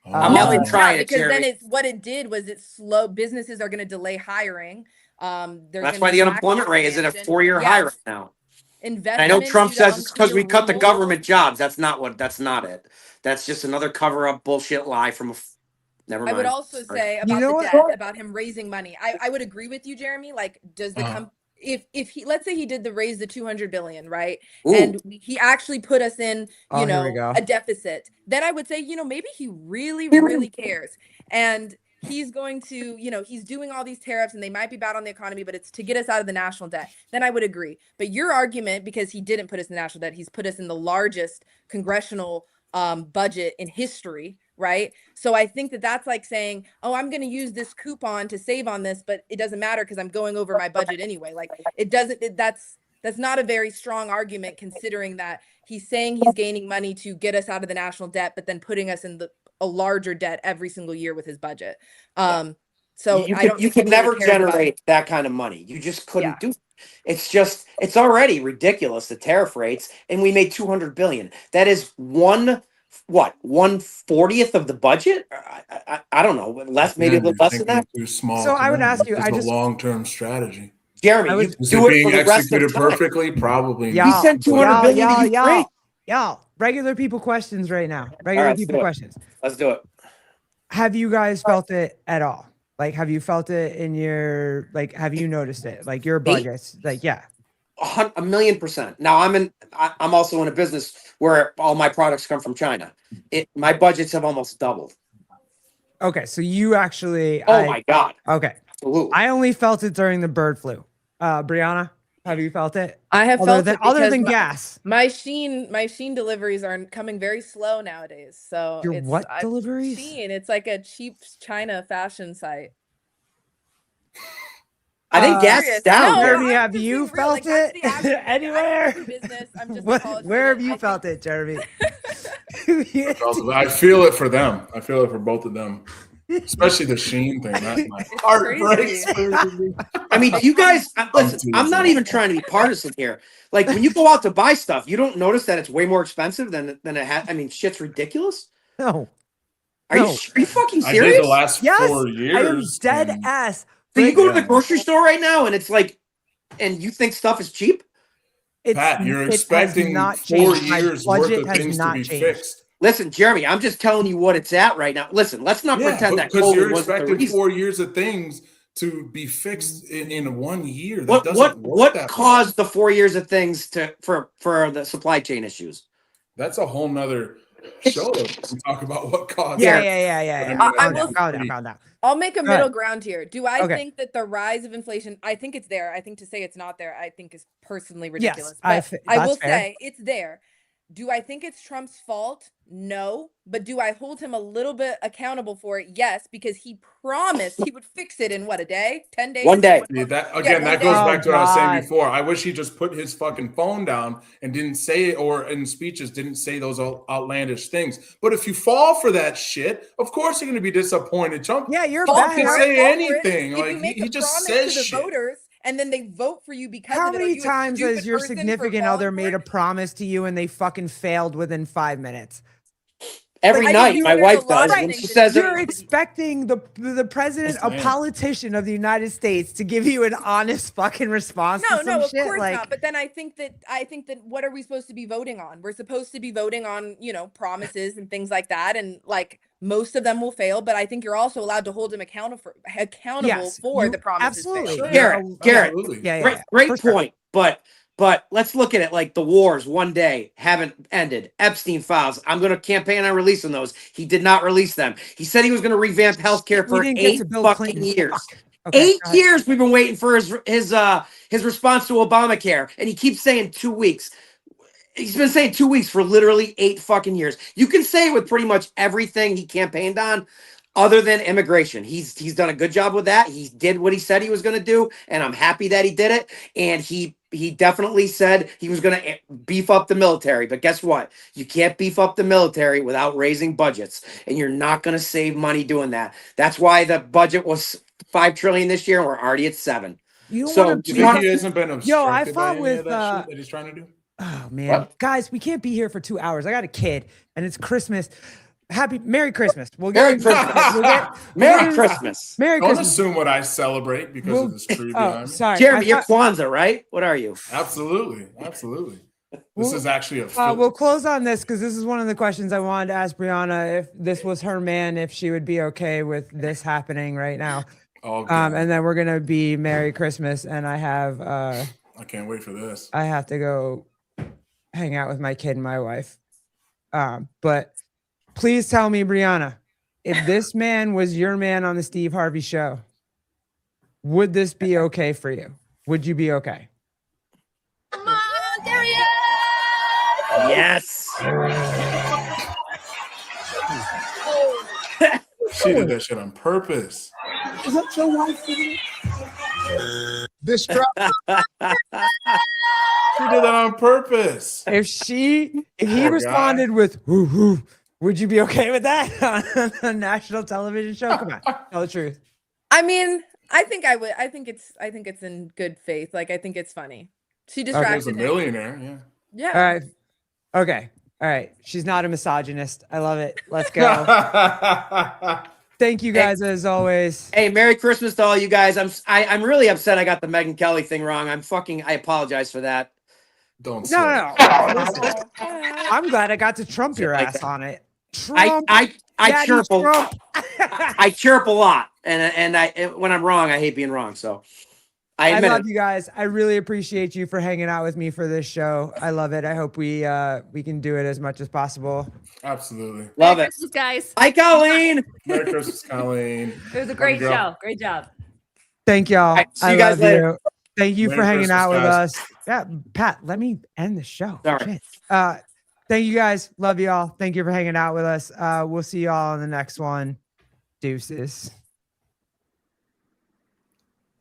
S7: I'm
S5: No,
S7: only
S5: it's
S7: trying
S5: not,
S7: it,
S5: because then
S7: Jeremy.
S5: it's what it did was it slowed. Businesses are going to delay hiring.
S7: That's why the unemployment rate is at a 4-year high right now.
S5: Investment.
S7: I know Trump says it's because we cut the government jobs. That's not it. That's just another cover-up bullshit lie from a. Never
S5: I
S7: mind.
S5: would also
S7: Sorry.
S5: say
S1: You
S5: about
S1: know
S5: the
S1: what?
S5: debt, about him raising money. I would agree with you, Jeremy. Like, does the if he, let's say he did raise the 200 billion, right?
S7: Ooh.
S5: And he actually put us in, you
S1: Here we
S5: know,
S1: go.
S5: a deficit, then I would say, you know, maybe he really cares. And he's going to, you know, he's doing all these tariffs and they might be bad on the economy, but it's to get us out of the national debt. Then I would agree. But your argument, because he didn't put us in the national debt, he's put us in the largest congressional budget in history, right? So I think that that's like saying, oh, I'm going to use this coupon to save on this, but it doesn't matter because I'm going over my budget anyway. Like it doesn't, that's not a very strong argument, considering that he's saying he's gaining money to get us out of the national debt, but then putting us in a larger debt every single year with his budget. So
S7: you could never generate that kind of money. You just couldn't do it. It's already ridiculous, the tariff rates, and we made 200 billion. That is 1/40th of the budget. I don't know, less, maybe a little less than that.
S3: Too small.
S1: So I would ask you,
S3: it's a long-term strategy.
S7: Jeremy,
S3: Is it being executed perfectly? Probably.
S1: Yeah.
S7: We sent 200 billion to Ukraine.
S1: Y'all, regular people questions right now. Regular people questions.
S7: Let's do it.
S1: Have you guys felt it at all? Like, have you felt it in your, like, have you noticed it? Like your budgets? Like, yeah.
S7: 1,000,000%. Now I'm also in a business where all my products come from China. My budgets have almost doubled.
S1: Okay. So you actually,
S7: my God.
S1: Okay.
S7: Absolutely.
S1: I only felt it during the bird flu. Brianna, have you felt it?
S5: I have felt it
S1: other than gas.
S5: My Shein deliveries are coming very slow nowadays. So
S1: Your what deliveries?
S5: Shein, it's like a cheap China fashion site.
S7: I think gas is down.
S1: Jeremy, have you felt it anywhere?
S5: I'm just
S1: Where have you felt it, Jeremy?
S3: I feel it for them. I feel it for both of them. Especially the Shein thing. That my heart breaks.
S7: I mean, you guys, listen, I'm not even trying to be partisan here. Like when you go out to buy stuff, you don't notice that it's way more expensive than it has. I mean, shit's ridiculous.
S1: No.
S7: Are you fucking serious?
S3: I did the last 4 years.
S1: I am dead ass.
S7: So you go to the grocery store right now and it's like, and you think stuff is cheap?
S3: Pat, you're expecting 4 years worth of things to be fixed.
S7: Listen, Jeremy, I'm just telling you what it's at right now. Listen, let's not pretend that
S3: because you're
S7: wasn't the
S3: expecting
S7: reason.
S3: 4 years of things to be fixed in 1 year.
S7: What caused the 4 years of things for the supply chain issues?
S3: That's a whole nother show to talk about what caused.
S1: Yeah.
S5: Calm down. I'll make a middle ground here. Do I think that the rise of inflation, I think it's there. I think to say it's not there, I think is personally ridiculous.
S1: Yes,
S5: but I will say it's there. Do I think it's Trump's fault? No. But do I hold him a little bit accountable for it? Yes, because he promised he would fix it in a day? 10 days?
S7: 1 day.
S3: Yeah, that goes back to what I was saying before. I wish he just put his fucking phone down and didn't say it, or in speeches didn't say those outlandish things. But if you fall for that shit, of course you're going to be disappointed. Trump,
S1: you're
S3: Trump can say anything.
S5: Like
S3: he just says shit.
S5: Voters, and then they vote for you because
S1: how
S5: of it.
S1: many times has your significant other made a promise to you and they fucking failed within 5 minutes?
S7: Every night, my wife does. And she says
S1: you're expecting the president, a politician of the United States, to give you an honest fucking response.
S5: No,
S1: to some
S5: of
S1: shit?
S5: course
S1: Like,
S5: not. But then I think that what are we supposed to be voting on? We're supposed to be voting on, promises and things like that, and like most of them will fail. But I think you're also allowed to hold him accountable for the promises.
S1: Absolutely,
S7: Garrett. Great
S1: sure.
S7: point. But let's look at it like the wars 1 day haven't ended. Epstein files. I'm going to campaign on releasing those. He did not release them. He said he was going to revamp healthcare for 8 fucking years. Okay, 8 years we've been waiting for his response to Obamacare, and he keeps saying 2 weeks. He's been saying 2 weeks for literally 8 fucking years. You can say it with pretty much everything he campaigned on, other than immigration. He's done a good job with that. He did what he said he was going to do, and I'm happy that he did it. And he definitely said he was going to beef up the military. But guess what? You can't beef up the military without raising budgets, and you're not going to save money doing that. That's why the budget was $5 trillion this year, and we're already at $7.
S3: You think he hasn't been obstructed
S1: I fought
S3: by any of that shit that he's trying to do?
S1: Oh man, guys, we can't be here for 2 hours. I got a kid, and it's Christmas. Merry Christmas.
S7: Merry Christmas. Merry Christmas.
S3: Don't assume what I celebrate because of this tree behind me.
S1: Sorry,
S7: Jeremy, you're Kwanzaa, right? What are you?
S3: Absolutely. This is actually a
S1: we'll close on this because this is one of the questions I wanted to ask Brianna, if this was her man, if she would be okay with this happening right now.
S3: Oh, God.
S1: And then we're gonna be Merry Christmas, and I
S3: can't wait for this.
S1: I have to go hang out with my kid and my wife. But please tell me, Brianna, if this man was your man on the Steve Harvey show, would this be okay for you? Would you be okay?
S5: Come on, there he is!
S7: Yes.
S3: She did that shit on purpose.
S9: Is that your wife?
S10: This drop.
S3: She did that on purpose.
S1: If he
S3: Poor
S1: responded with "woo woo," would you be okay with that on a national television show? Come on, tell the truth.
S5: I mean, I think I would. I think it's in good faith. Like, I think it's funny. She
S3: He was
S5: distracted
S3: a
S5: him.
S3: millionaire. Yeah.
S5: Yeah.
S1: All right. Okay. All right. She's not a misogynist. I love it. Let's go. Thank you guys as always.
S7: Hey, Merry Christmas to all you guys. I'm really upset I got the Megyn Kelly thing wrong. I apologize for that.
S3: Don't.
S1: No. Listen, I'm glad I got to trump your ass on it. Trump.
S7: I
S1: Daddy
S7: chirp a,
S1: Trump.
S7: I chirp a lot, and when I'm wrong, I hate being wrong. So I
S1: I
S7: admit
S1: love
S7: it.
S1: you guys. I really appreciate you for hanging out with me for this show. I love it. I hope we can do it as much as possible.
S3: Absolutely.
S7: Love
S11: Merry
S7: it.
S11: Christmas, guys.
S7: Hi, Colleen.
S3: Merry Christmas, Colleen.
S11: It was a great
S3: Love you, girl.
S11: show. Great job.
S1: Thank y'all.
S7: All right, see you
S1: I
S7: guys
S1: love
S7: later.
S1: you. Thank you
S3: Merry
S1: for hanging
S3: Christmas,
S1: out with
S3: guys.
S1: us. Yeah, Pat, let me end the show.
S7: Sorry.
S1: Shit. Thank you guys. Love y'all. Thank you for hanging out with us. We'll see y'all on the next one. Deuces.